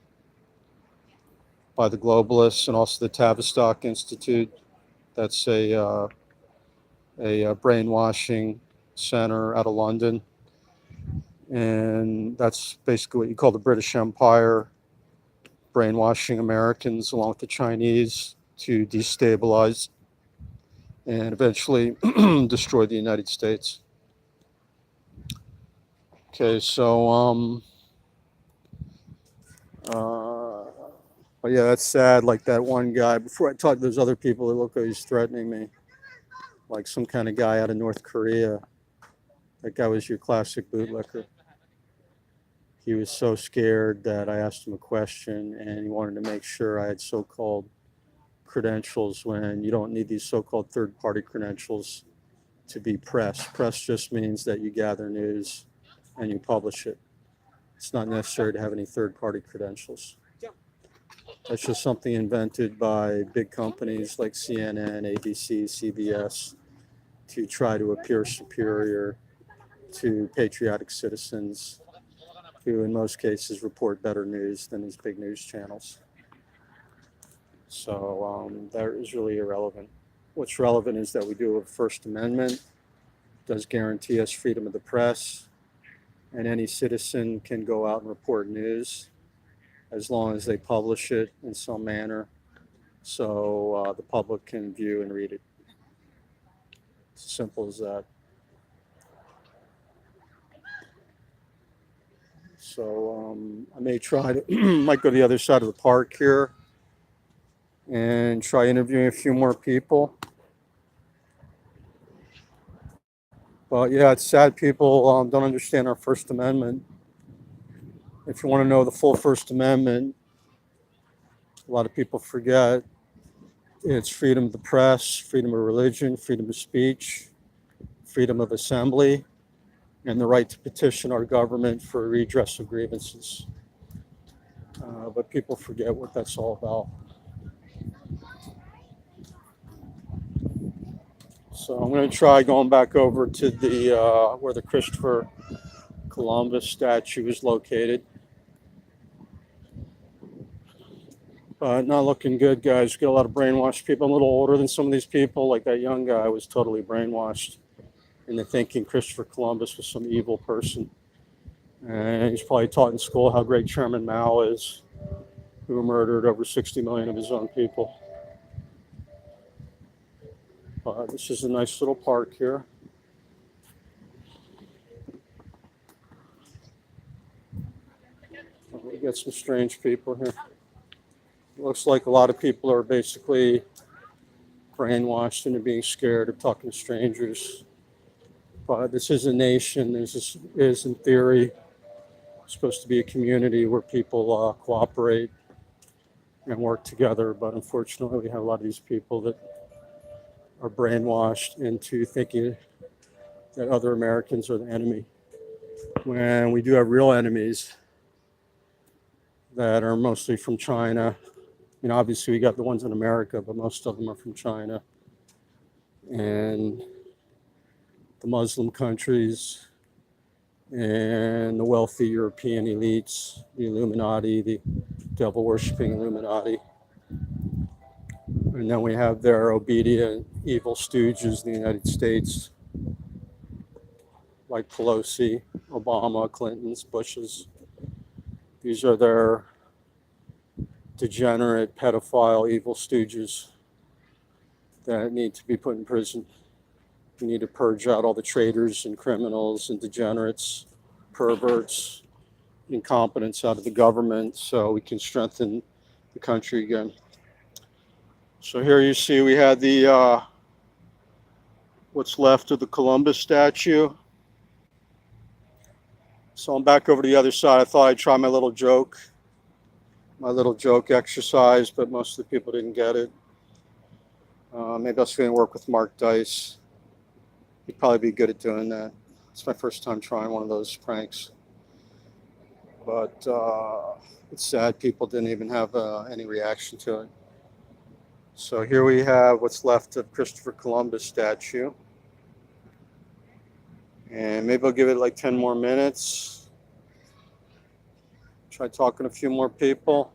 by the globalists, and also the Tavistock Institute. That's a brainwashing center out of London. And that's basically what you call the British Empire, brainwashing Americans along with the Chinese to destabilize and eventually destroy the United States. Okay, so but yeah, that's sad. Like that one guy, before I talk to those other people, that look like he's threatening me, like some kind of guy out of North Korea. That guy was your classic bootlicker. He was so scared that I asked him a question, and he wanted to make sure I had so-called credentials when you don't need these so-called third-party credentials to be press. Press just means that you gather news and you publish it. It's not necessary to have any third-party credentials. That's just something invented by big companies like CNN, ABC, CBS to try to appear superior to patriotic citizens who in most cases report better news than these big news channels. So that is really irrelevant. What's relevant is that we do have a First Amendment. It does guarantee us freedom of the press, and any citizen can go out and report news as long as they publish it in some manner so the public can view and read it. It's as simple as that. So I may try to, might go to the other side of the park here and try interviewing a few more people. But yeah, it's sad people don't understand our First Amendment. If you want to know the full First Amendment, a lot of people forget it's freedom of the press, freedom of religion, freedom of speech, freedom of assembly, and the right to petition our government for redress of grievances. But people forget what that's all about. So I'm going to try going back over to the where the Christopher Columbus statue is located. Not looking good, guys. Got a lot of brainwashed people. I'm a little older than some of these people. Like that young guy was totally brainwashed into thinking Christopher Columbus was some evil person. And he's probably taught in school how great Chairman Mao is, who murdered over 60 million of his own people. This is a nice little park here. We got some strange people here. Looks like a lot of people are basically brainwashed into being scared of talking to strangers. But this is a nation. This is in theory supposed to be a community where people cooperate and work together. But unfortunately, we have a lot of these people that are brainwashed into thinking that other Americans are the enemy, when we do have real enemies that are mostly from China. You know, obviously we got the ones in America, but most of them are from China and the Muslim countries and the wealthy European elites, the Illuminati, the devil worshipping Illuminati. And then we have their obedient evil stooges in the United States, like Pelosi, Obama, Clinton's, Bush's. These are their degenerate, pedophile, evil stooges that need to be put in prison. We need to purge out all the traitors and criminals and degenerates, perverts, incompetence out of the government so we can strengthen the country again. So here you see we had the what's left of the Columbus statue. So I'm back over to the other side. I thought I'd try my little joke exercise, but most of the people didn't get it. Maybe I was going to work with Mark Dice. He'd probably be good at doing that. It's my first time trying one of those pranks. But it's sad people didn't even have any reaction to it. So here we have what's left of Christopher Columbus statue. And maybe I'll give it like 10 more minutes. Try talking to a few more people.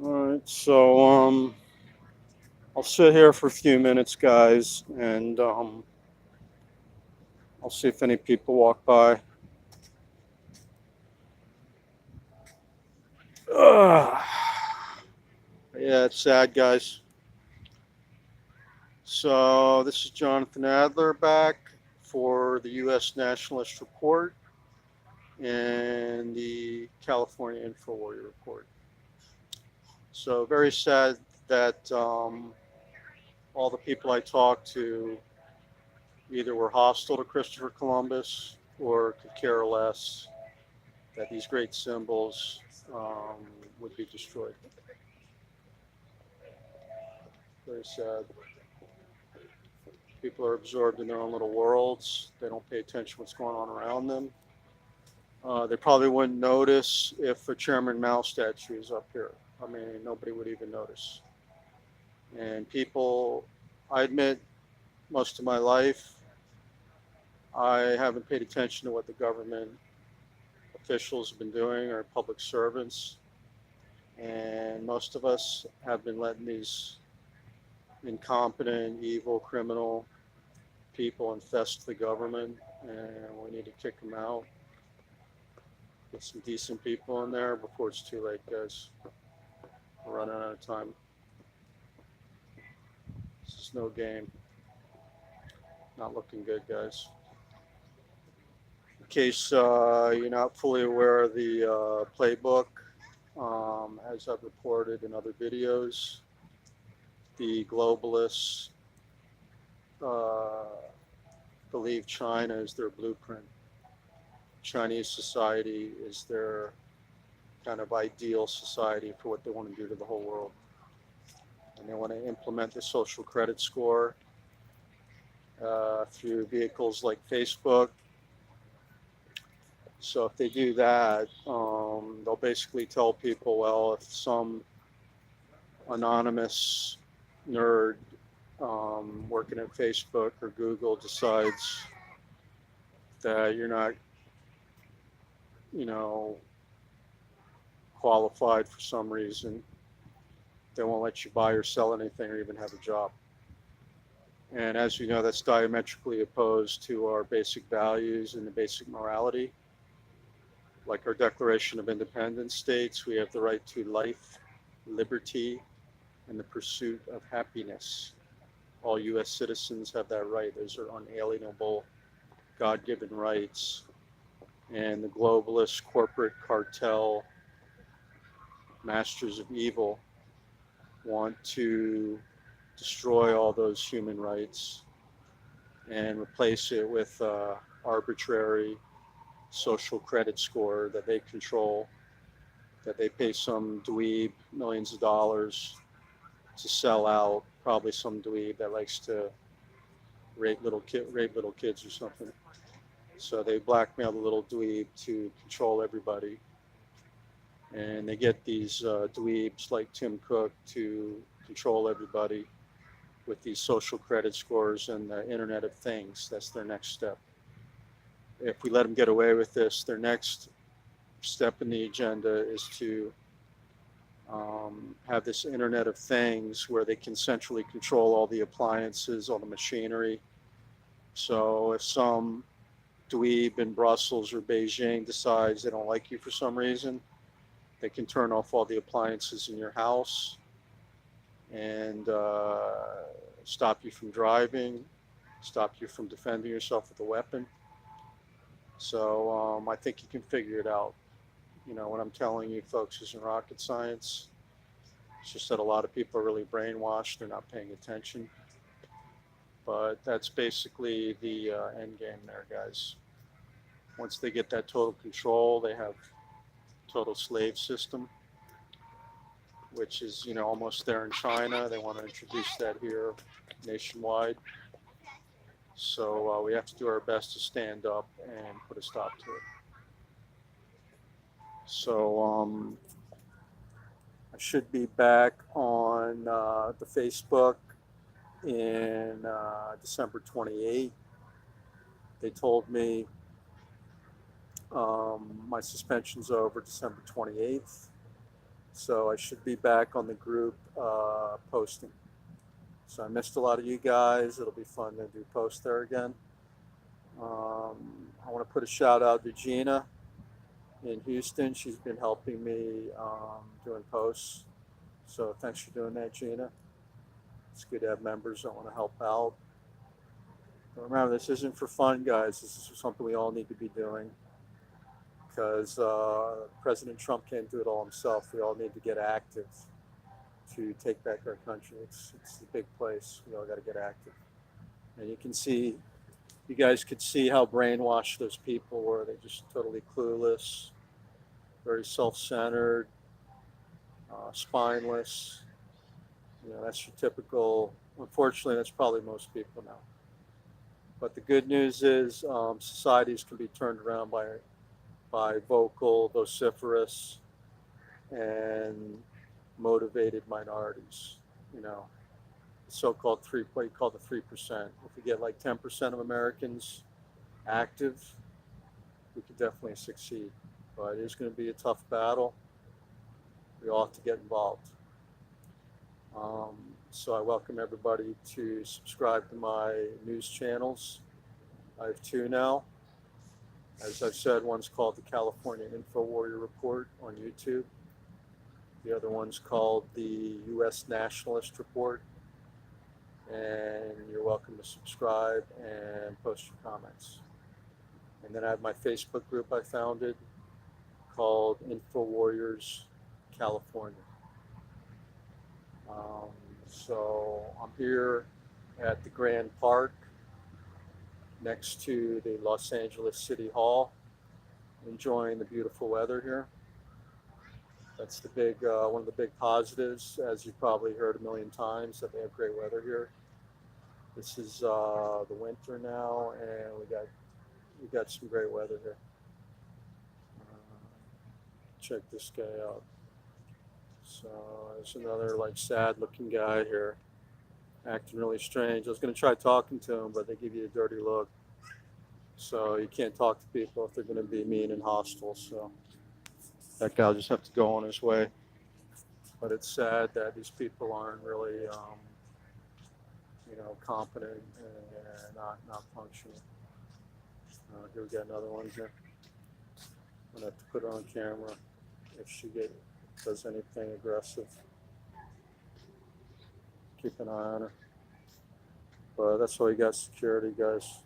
All right, so I'll sit here for a few minutes, guys, and I'll see if any people walk by. Ugh. Yeah, it's sad, guys. So this is Jonathan Adler back for the U.S. Nationalist Report and the California Info Warrior Report. So very sad that all the people I talked to either were hostile to Christopher Columbus or could care less that these great symbols would be destroyed. Very sad. People are absorbed in their own little worlds. They don't pay attention to what's going on around them. They probably wouldn't notice if a Chairman Mao statue is up here. I mean, nobody would even notice. And people, I admit, most of my life, I haven't paid attention to what the government officials have been doing or public servants. And most of us have been letting these incompetent, evil, criminal people infest the government, and we need to kick them out. Get some decent people in there before it's too late, guys. We're running out of time. This is no game. Not looking good, guys. In case you're not fully aware of the playbook, as I've reported in other videos, the globalists believe China is their blueprint. Chinese society is their kind of ideal society for what they want to do to the whole world. And they want to implement the social credit score through vehicles like Facebook. So if they do that, they'll basically tell people, well, if some anonymous nerd working at Facebook or Google decides that you're not, qualified for some reason, they won't let you buy or sell anything or even have a job. And as you know, that's diametrically opposed to our basic values and the basic morality. Like our Declaration of Independence states, we have the right to life, liberty, and the pursuit of happiness. all U.S. citizens have that right. Those are unalienable, God-given rights. And the globalist corporate cartel, masters of evil, want to destroy all those human rights and replace it with arbitrary social credit score that they control, that they pay some dweeb millions of dollars to sell out, probably some dweeb that likes to rape little kids or something. So they blackmail the little dweeb to control everybody. And they get these dweebs like Tim Cook to control everybody with these social credit scores and the Internet of Things. That's their next step. If we let them get away with this, their next step in the agenda is to have this Internet of Things where they can centrally control all the appliances, all the machinery. So if some dweeb in Brussels or Beijing decides they don't like you for some reason, they can turn off all the appliances in your house and stop you from driving, stop you from defending yourself with a weapon. So I think you can figure it out. You know, what I'm telling you folks isn't rocket science. It's just that a lot of people are really brainwashed. They're not paying attention. But that's basically the end game there, guys. Once they get that total control, they have total slave system, which is, you know, almost there in China. They want to introduce that here nationwide. So we have to do our best to stand up and put a stop to it. So I should be back on the Facebook in December 28th. They told me my suspension's over December 28th. So I should be back on the group posting. So I missed a lot of you guys. It'll be fun to do post there again. I want to put a shout out to Gina in Houston. She's been helping me doing posts. So thanks for doing that, Gina. It's good to have members that want to help out. But remember, this isn't for fun, guys. This is something we all need to be doing, because President Trump can't do it all himself. We all need to get active to take back our country. It's a big place. We all got to get active. And you can see, you guys could see how brainwashed those people were. They're just totally clueless, very self-centered, spineless. You know, that's your typical, unfortunately, that's probably most people now. But the good news is societies can be turned around by vocal, vociferous, and motivated minorities. You know, so-called what you call the 3%. If we get like 10% of Americans active, we could definitely succeed. But it's going to be a tough battle. We all have to get involved. So I welcome everybody to subscribe to my news channels. I have two now. As I've said, one's called the California Info Warrior Report on YouTube. The other one's called the U.S. Nationalist Report. And you're welcome to subscribe and post your comments. And then I have my Facebook group I founded called Info Warriors California. So I'm here at the Grand Park next to the Los Angeles City Hall, enjoying the beautiful weather here. That's the big, one of the big positives, as you've probably heard a million times, that they have great weather here. This is the winter now, and we got some great weather here. Check this guy out. So there's another like sad looking guy here, acting really strange. I was going to try talking to him, but they give you a dirty look. So you can't talk to people if they're going to be mean and hostile. So that guy will just have to go on his way. But it's sad that these people aren't really, you know, competent and not functioning. Here we got another one here. I'm going to have to put her on camera if she does anything aggressive. Keep an eye on her. But that's why you got security, guys.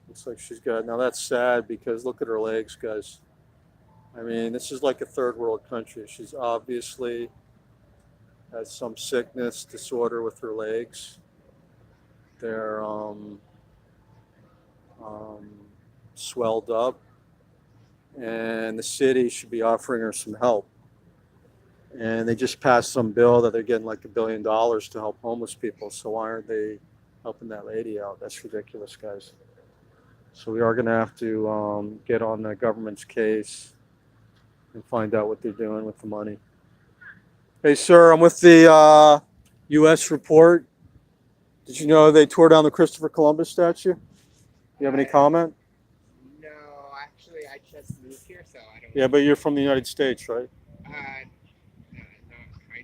Looks like she's got, now that's sad because look at her legs, guys. I mean, this is like a third world country. She's obviously has some sickness, disorder with her legs. They're swelled up, and the city should be offering her some help. And they just passed some bill that they're getting like $1 billion to help homeless people. So why aren't they helping that lady out? That's ridiculous, guys. So we are going to have to get on the government's case and find out what they're doing with the money. Hey, sir, I'm with the U.S. report. Did you know they tore down the Christopher Columbus statue? You have any comment? No, actually, I just moved here, so I don't. Yeah, but you're from the United States, right? No, kind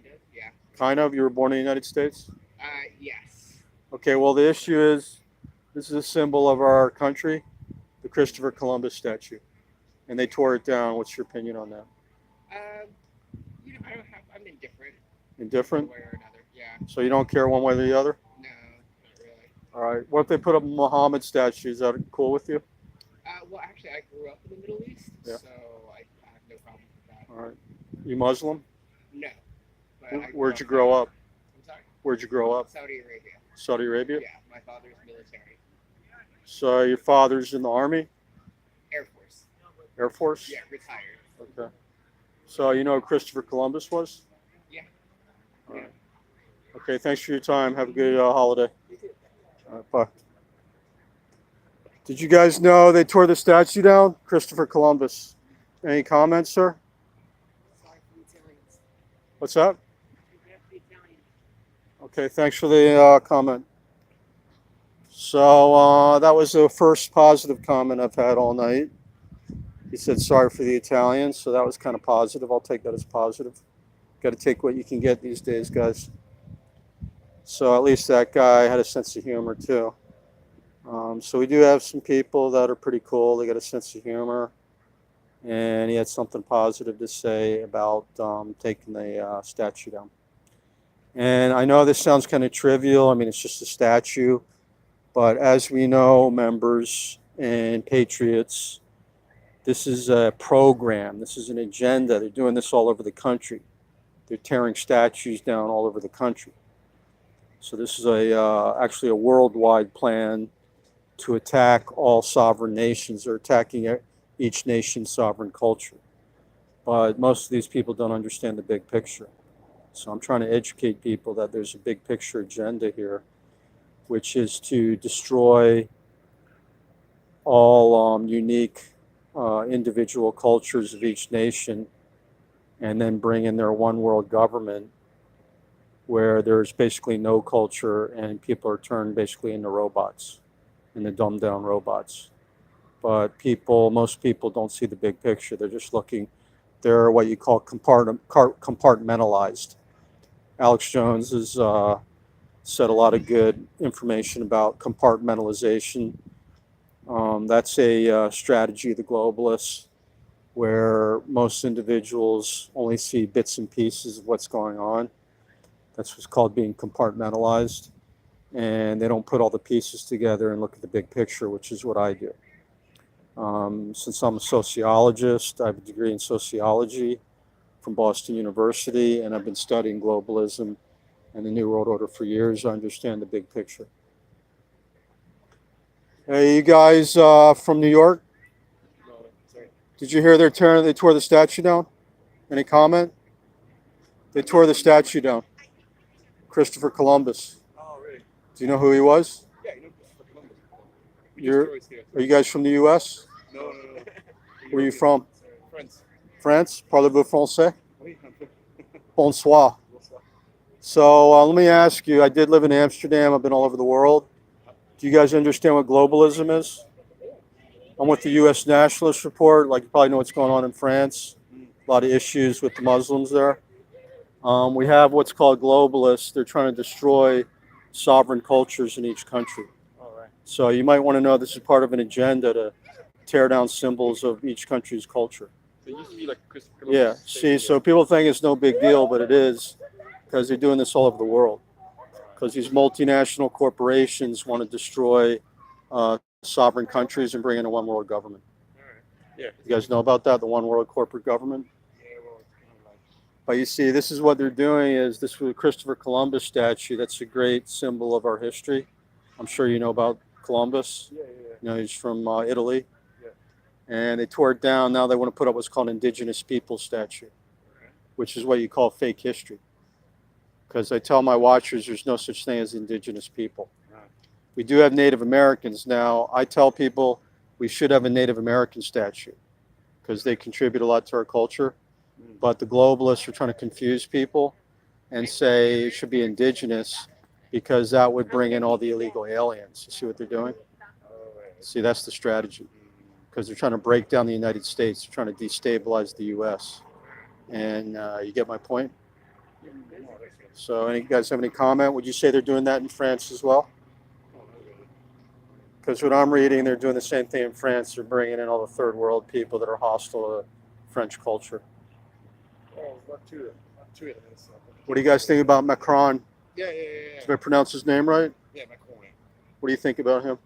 of, yeah. Kind of. You were born in the United States? Yes. Okay, well, the issue is this is a symbol of our country, the Christopher Columbus statue. And they tore it down. What's your opinion on that? I'm indifferent. Indifferent? One way or another, yeah. So you don't care one way or the other? No, not really. All right. What if they put up a Muhammad statue? Is that cool with you? Well, actually, I grew up in the Middle East, Yeah. so I have no problem with that. All right. You Muslim? No. But I Where'd you grow up? I'm sorry? Where'd you grow up? Saudi Arabia. Saudi Arabia? Yeah, my father's military. So your father's in the Army? Air Force. Air Force? Yeah, retired. Okay. So you know who Christopher Columbus was? Yeah. All right. Okay, thanks for your time. Have a good holiday. You too. All right, bye. Did you guys know they tore the statue down? Christopher Columbus. Any comments, sir? Sorry for the Italians. What's that? The Italians. Okay, thanks for the comment. So that was the first positive comment I've had all night. He said sorry for the Italians, so that was kind of positive. I'll take that as positive. Got to take what you can get these days, guys. So at least that guy had a sense of humor too. So we do have some people that are pretty cool. They got a sense of humor, and he had something positive to say about taking the statue down. And I know this sounds kind of trivial. I mean, it's just a statue. But as we know, members and patriots, this is a program. This is an agenda. They're doing this all over the country. They're tearing statues down all over the country. So this is actually a worldwide plan to attack all sovereign nations. They're attacking each nation's sovereign culture. But most of these people don't understand the big picture. So I'm trying to educate people that there's a big picture agenda here, which is to destroy all unique individual cultures of each nation and then bring in their one world government where there's basically no culture and people are turned basically into robots, into dumbed down robots. But most people don't see the big picture. They're just looking, they're what you call compartmentalized. Alex Jones has said a lot of good information about compartmentalization. That's a strategy of the globalists where most individuals only see bits and pieces of what's going on. That's what's called being compartmentalized. And they don't put all the pieces together and look at the big picture, which is what I do. Since I'm a sociologist, I have a degree in sociology from Boston University, and I've been studying globalism and the New World Order for years. I understand the big picture. Hey, you guys from New York? No, sorry. Did you hear they tore the statue down? Any comment? They tore the statue down. Christopher Columbus. Oh, really? Do you know who he was? Yeah, you know Christopher Columbus. Are you guys from the U.S.? No. Where are you from? France. France? Parlez-vous français? Bonsoir. So let me ask you, I did live in Amsterdam. I've been all over the world. Do you guys understand what globalism is? I'm with the U.S. Nationalist Report. Like you probably know what's going on in France. A lot of issues with the Muslims there. We have what's called globalists. They're trying to destroy sovereign cultures in each country. All right. So you might want to know this is part of an agenda to tear down symbols of each country's culture. So it used to be like Christopher Columbus. Yeah, see, so people think it's no big deal, but it is because they're doing this all over the world. because these multinational corporations want to destroy sovereign countries and bring in a one world government. Alright. You guys know about that, the one world corporate government? Yeah, well, it's kind of like. But you see, this is what they're doing is this was a Christopher Columbus statue. That's a great symbol of our history. I'm sure you know about Columbus. Yeah. You know, he's from Italy. Yeah. And they tore it down. Now they want to put up what's called an indigenous people statue, Alright. which is what you call fake history. Because I tell my watchers there's no such thing as indigenous people. Right. We do have Native Americans now. I tell people we should have a Native American statue because they contribute a lot to our culture. But the globalists are trying to confuse people and say it should be indigenous because that would bring in all the illegal aliens. You see what they're doing? Alright. See, that's the strategy because they're trying to break down the United States. They're trying to destabilize the U.S. And you get my point? So, any guys have any comment? Would you say they're doing that in France as well? Because what I'm reading, they're doing the same thing in France. They're bringing in all the third world people that are hostile to French culture. Oh, not too it. What do you guys think about Macron? Yeah. Did I pronounce his name right? Yeah, Macron. What do you think about him?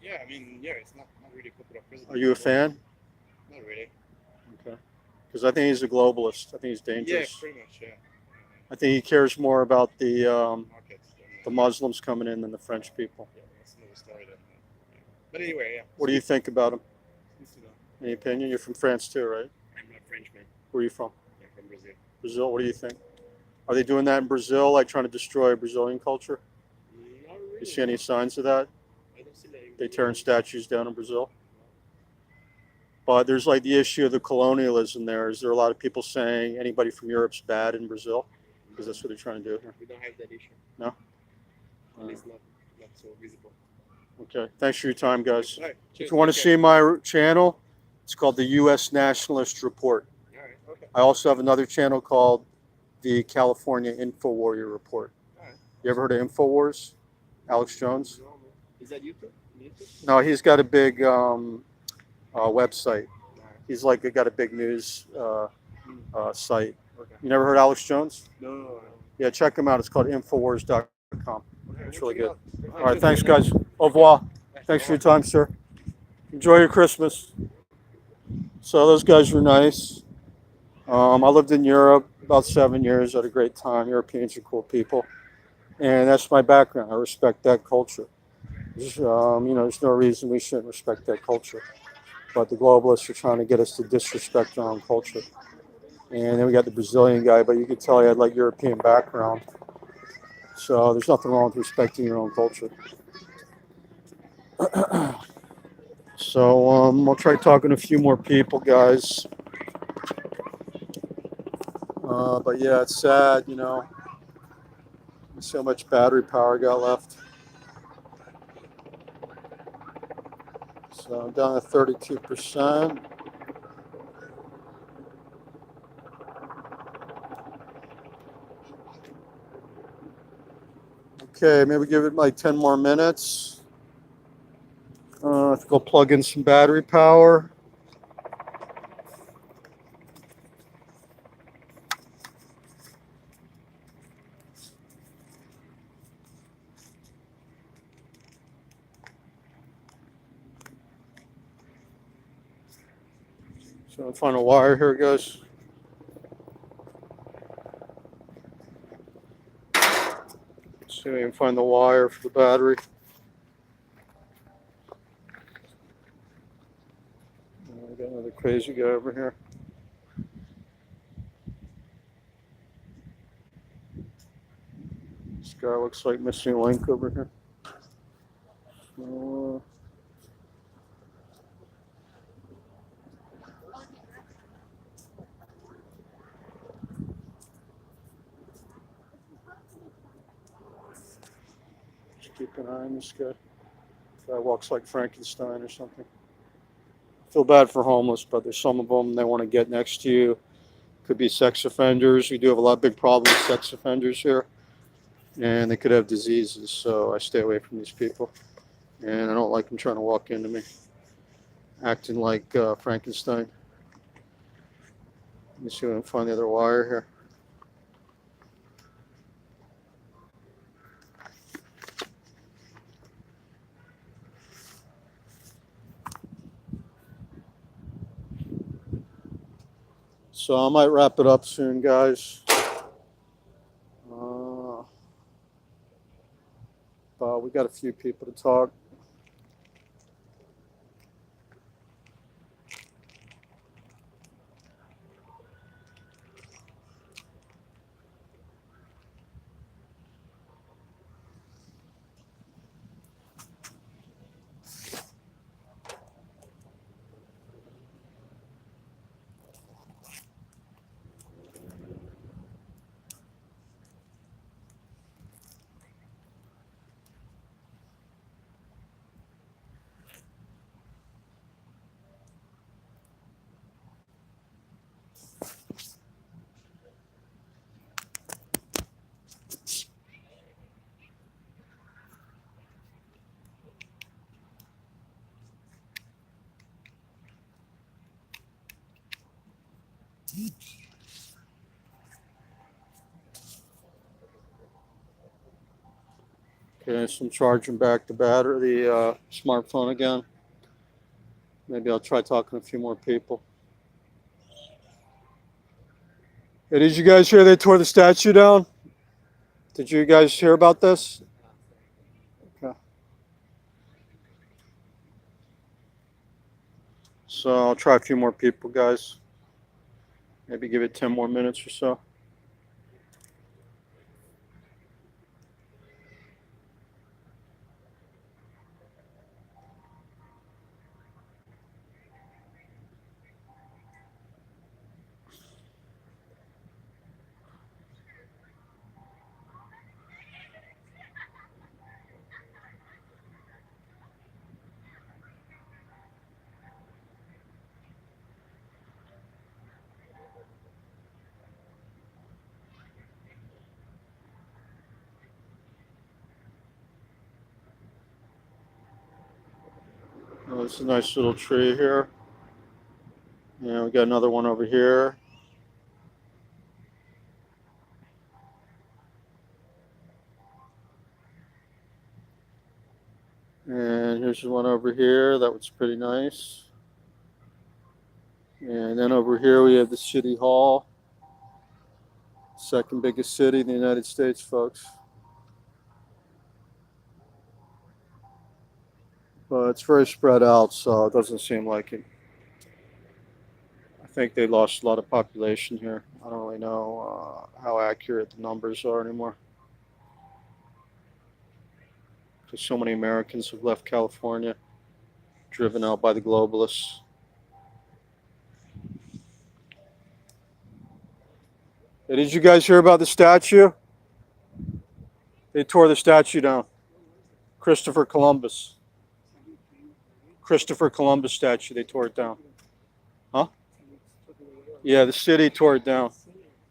Yeah, I mean, yeah, it's not really popular president. Are you a fan? Not really. Okay. Because I think he's a globalist. I think he's Yeah, dangerous. pretty much, yeah. I think he cares more about the Markets. Muslims coming in than the French people. Yeah, that's another story then. Yeah. But anyway, yeah. What do you think about him? Nice to know. Any opinion? You're from France too, right? I'm not Frenchman. Where are you from? I'm from Brazil. Brazil. What do you think? Are they doing that in Brazil, like trying to destroy Brazilian culture? Not really. You see any signs of that? I don't see like They tearing statues down in Brazil? But there's like the issue of the colonialism there. Is there a lot of people saying anybody from Europe's bad in Brazil? Because that's what they're trying to do here. We don't have that issue. No? At least not so visible. Okay. Thanks for your time, guys. All right. If you want to see my channel, it's called the U.S. Nationalist Report. All right. Okay. I also have another channel called the California Info Warrior Report. All right. You ever heard of InfoWars? Alex Jones? Is that YouTube? YouTube? No, he's got a big website. All right. He's like got a big news site. Okay. You never heard Alex Jones? No. Yeah, check him out. It's called Infowars.com. Okay, It's really check it good. out. All right, thanks, guys. Au revoir. Thanks for your time, sir. Enjoy your Christmas. So those guys were nice. I lived in Europe about 7 years. Had a great time. Europeans are cool people, and that's my background. I respect that culture. There's no reason we shouldn't respect that culture. But the globalists are trying to get us to disrespect our own culture. And then we got the Brazilian guy, but you could tell he had like European background. So there's nothing wrong with respecting your own culture. So I'll try talking to a few more people, guys. But yeah, it's sad, you know. Let's see how much battery power I got left. So I'm down to 32%. Okay, maybe give it like 10 more minutes. I have to go plug in some battery power. So I'll find a wire here, guys. See if I can find the wire for the battery. I got another crazy guy over here. This guy looks like missing a link over here. So, just keep an eye on this guy. Guy walks like Frankenstein or something. Feel bad for homeless, but there's some of them they want to get next to you. Could be sex offenders. We do have a lot of big problems with sex offenders here, and they could have diseases. So I stay away from these people, and I don't like them trying to walk into me, acting like Frankenstein. Let me see if I can find the other wire here. So I might wrap it up soon, guys. But we got a few people to talk. Okay, so I'm charging back the battery, the smartphone again. Maybe I'll try talking to a few more people. Hey, did you guys hear they tore the statue down? Did you guys hear about this? Okay. So I'll try a few more people, guys. Maybe give it 10 more minutes or so. Oh, it's a nice little tree here. Yeah, we got another one over here. And here's one over here. That was pretty nice. And then over here we have the City Hall. Second biggest city in the United States, folks. But it's very spread out, so it doesn't seem like it. I think they lost a lot of population here. I don't really know how accurate the numbers are anymore. Because so many Americans have left California, driven out by the globalists. Hey, did you guys hear about the statue? They tore the statue down. Christopher Columbus. Christopher Columbus statue, they tore it down. Huh? Yeah, the city tore it down.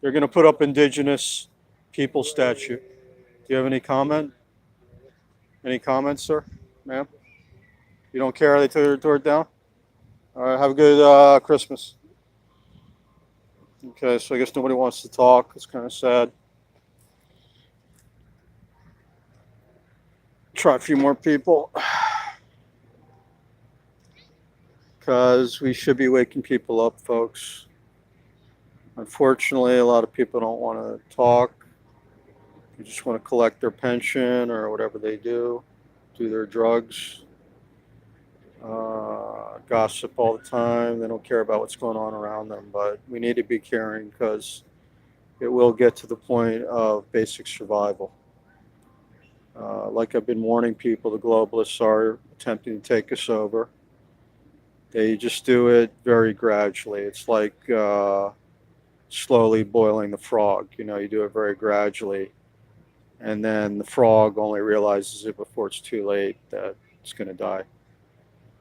They're going to put up indigenous people statue. Do you have any comment? Any comments, sir? Ma'am? You don't care they tore it down? All right, have a good Christmas. Okay, so I guess nobody wants to talk. It's kind of sad. Try a few more people. Because we should be waking people up, folks. Unfortunately, a lot of people don't want to talk. They just want to collect their pension or whatever they do their drugs, gossip all the time. They don't care about what's going on around them. But we need to be caring because it will get to the point of basic survival. Like I've been warning people, the globalists are attempting to take us over. They just do it very gradually. It's like slowly boiling the frog. You know, you do it very gradually. And then the frog only realizes it before it's too late that it's going to die.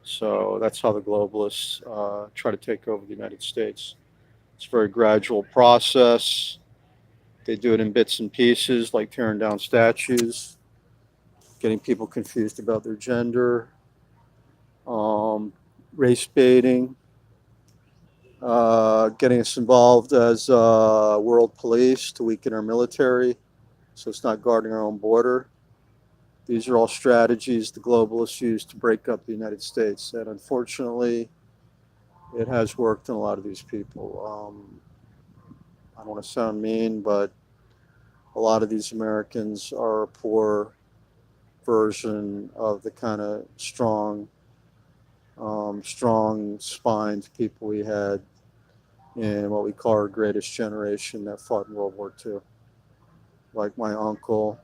So that's how the globalists try to take over the United States. It's a very gradual process. They do it in bits and pieces, like tearing down statues, getting people confused about their gender, race baiting, getting us involved as world police to weaken our military so it's not guarding our own border. These are all strategies the globalists use to break up the United States. And unfortunately, it has worked on a lot of these people. I don't want to sound mean, but a lot of these Americans are a poor version of the kind of strong-spined people we had in what we call our greatest generation that fought in World War II. Like my uncle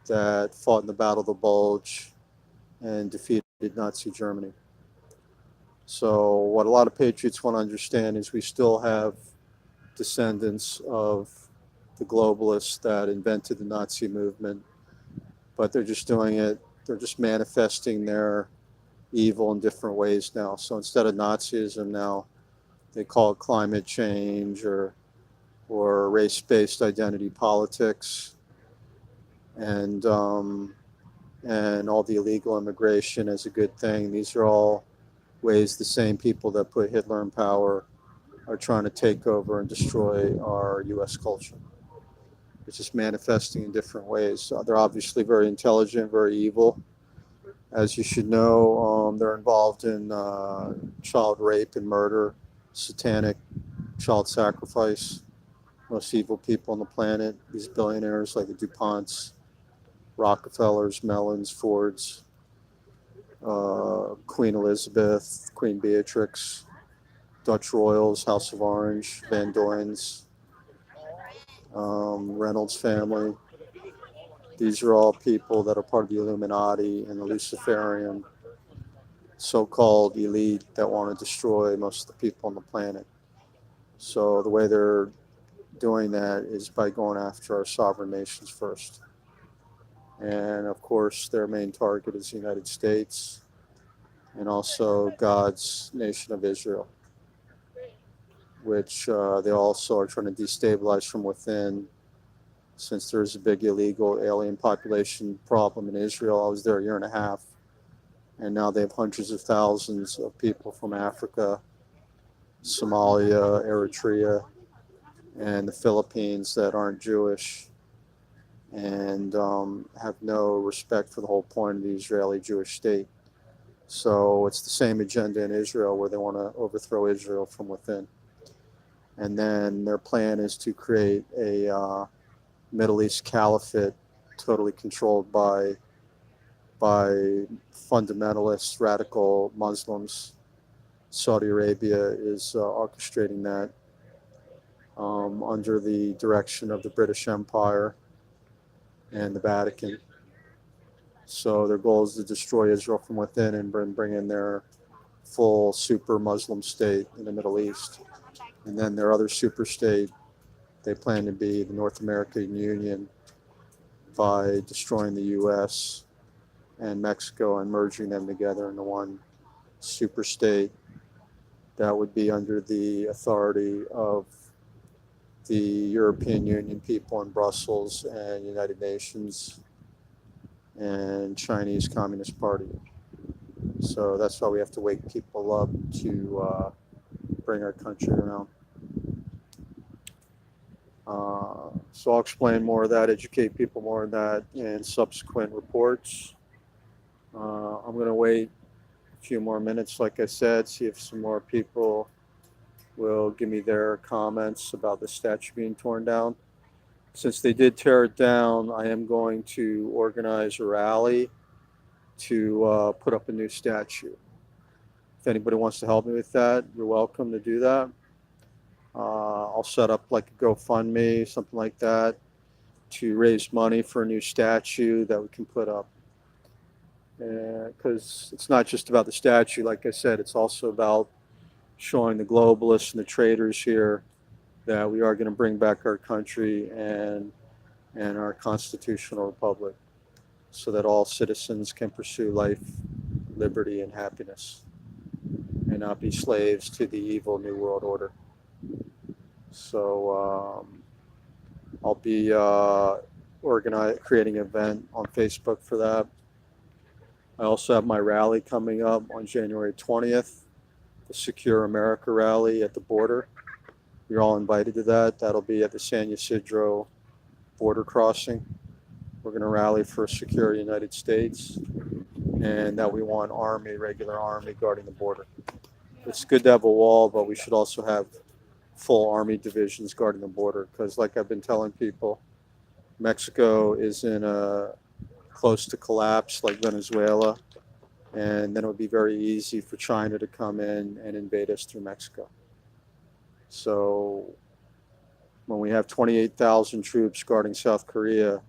that fought in the Battle of the Bulge and defeated Nazi Germany. So what a lot of patriots want to understand is we still have descendants of the globalists that invented the Nazi movement, but they're just doing it, they're just manifesting their evil in different ways now. So instead of Nazism now, they call it climate change or race-based identity politics, and all the illegal immigration is a good thing. These are all ways the same people that put Hitler in power are trying to take over and destroy our U.S. culture. It's just manifesting in different ways. They're obviously very intelligent, very evil. As you should know, they're involved in child rape and murder, satanic child sacrifice. Most evil people on the planet, these billionaires like the DuPonts, Rockefellers, Mellons, Fords, Queen Elizabeth, Queen Beatrix, Dutch Royals, House of Orange, Van Doyens, Reynolds family. These are all people that are part of the Illuminati and the Luciferian so-called elite that want to destroy most of the people on the planet. So the way they're doing that is by going after our sovereign nations first. And of course, their main target is the United States and also God's nation of Israel, which they also are trying to destabilize from within, since there's a big illegal alien population problem in Israel. I was there a year and a half, and now they have hundreds of thousands of people from Africa, Somalia, Eritrea, and the Philippines that aren't Jewish and have no respect for the whole point of the Israeli Jewish state. So it's the same agenda in Israel where they want to overthrow Israel from within. And then their plan is to create a Middle East caliphate totally controlled by fundamentalist radical Muslims. Saudi Arabia is orchestrating that under the direction of the British Empire and the Vatican. So their goal is to destroy Israel from within and bring in their full super Muslim state in the Middle East. And then their other super state, they plan to be the North American Union by destroying the U.S. and Mexico and merging them together into one super state that would be under the authority of the European Union people in Brussels and United Nations and Chinese Communist Party. So that's why we have to wake people up to bring our country around. So I'll explain more of that, educate people more on that in subsequent reports. I'm going to wait a few more minutes, like I said, see if some more people will give me their comments about the statue being torn down. Since they did tear it down, I am going to organize a rally to put up a new statue. If anybody wants to help me with that, you're welcome to do that. I'll set up like a GoFundMe, something like that, to raise money for a new statue that we can put up. Because it's not just about the statue, like I said, it's also about showing the globalists and the traitors here that we are going to bring back our country and our constitutional republic so that all citizens can pursue life, liberty, and happiness and not be slaves to the evil New World Order. So I'll be creating an event on Facebook for that. I also have my rally coming up on January 20th, the Secure America rally at the border. You're all invited to that. That'll be at the San Ysidro border crossing. We're going to rally for a secure United States and that we want regular army guarding the border. It's good to have a wall, but we should also have full Army divisions guarding the border. Because, like I've been telling people, Mexico is in a close to collapse, like Venezuela, and then it would be very easy for China to come in and invade us through Mexico. So when we have 28,000 troops guarding South Korea,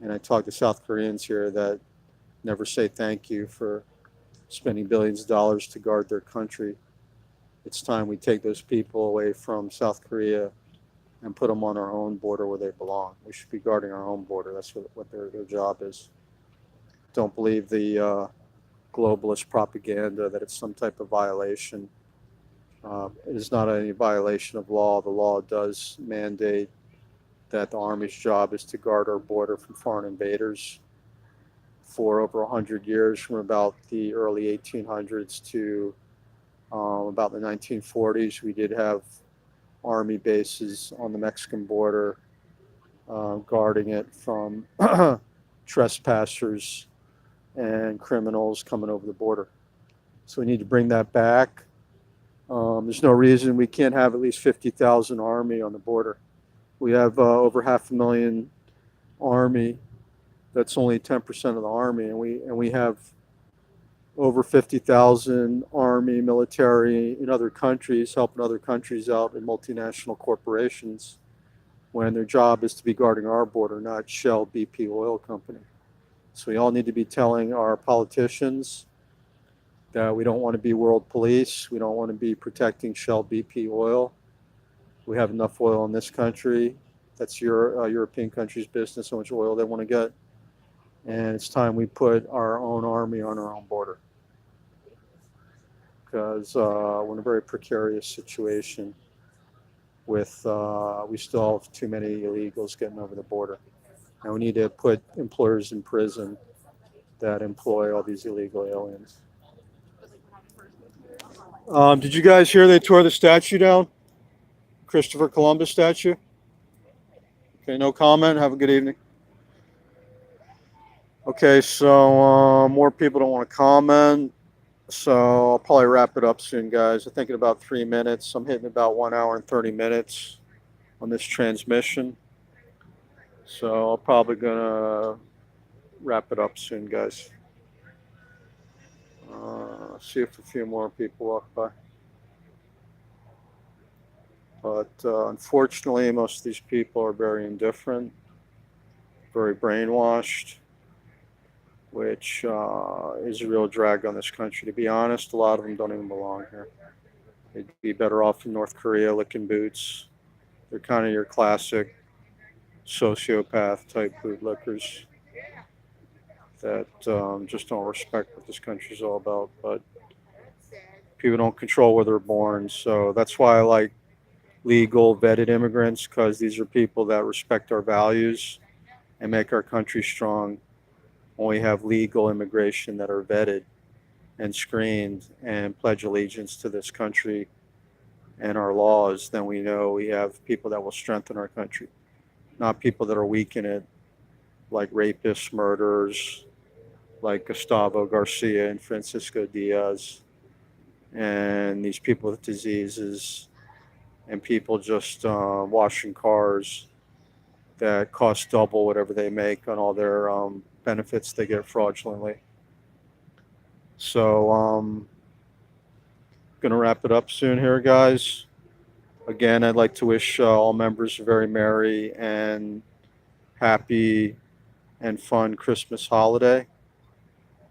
and I talk to South Koreans here that never say thank you for spending billions of dollars to guard their country, it's time we take those people away from South Korea and put them on our own border where they belong. We should be guarding our own border. That's what their job is. Don't believe the globalist propaganda that it's some type of violation. It is not any violation of law. The law does mandate that the Army's job is to guard our border from foreign invaders. For over 100 years, from about the early 1800s to about the 1940s, we did have Army bases on the Mexican border guarding it from trespassers and criminals coming over the border. So we need to bring that back. There's no reason we can't have at least 50,000 Army on the border. We have over 500,000 Army. That's only 10% of the Army, and we have over 50,000 Army military in other countries, helping other countries out in multinational corporations when their job is to be guarding our border, not Shell, BP Oil Company. So we all need to be telling our politicians that we don't want to be world police. We don't want to be protecting Shell, BP Oil. We have enough oil in this country. That's your European country's business, how much oil they want to get. And it's time we put our own Army on our own border. Because we're in a very precarious situation with, we still have too many illegals getting over the border. And we need to put employers in prison that employ all these illegal aliens. Did you guys hear they tore the statue down? Christopher Columbus statue? Okay, no comment. Have a good evening. Okay, so more people don't want to comment. So I'll probably wrap it up soon, guys. I think in about 3 minutes. I'm hitting about 1 hour and 30 minutes on this transmission. So I'm probably gonna wrap it up soon, guys. See if a few more people walk by. But unfortunately, most of these people are very indifferent, very brainwashed, which is a real drag on this country. To be honest, a lot of them don't even belong here. They'd be better off in North Korea licking boots. They're kind of your classic sociopath type bootlickers that just don't respect what this country's all about. But people don't control where they're born. So that's why I like legal vetted immigrants, because these are people that respect our values and make our country strong. When we have legal immigration that are vetted and screened and pledge allegiance to this country and our laws, then we know we have people that will strengthen our country, not people that are weakening it, like rapists, murderers, like Gustavo Garcia and Francisco Diaz, and these people with diseases, and people just washing cars that cost double whatever they make on all their benefits they get fraudulently. So gonna wrap it up soon here, guys. Again, I'd like to wish all members a very merry and happy and fun Christmas holiday.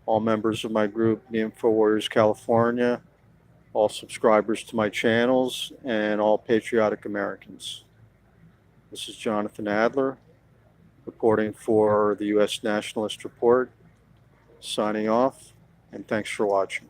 All members of my group, the Info Warriors California, all subscribers to my channels, and all patriotic Americans. This is Jonathan Adler, reporting for the U.S. Nationalist Report, signing off, and thanks for watching.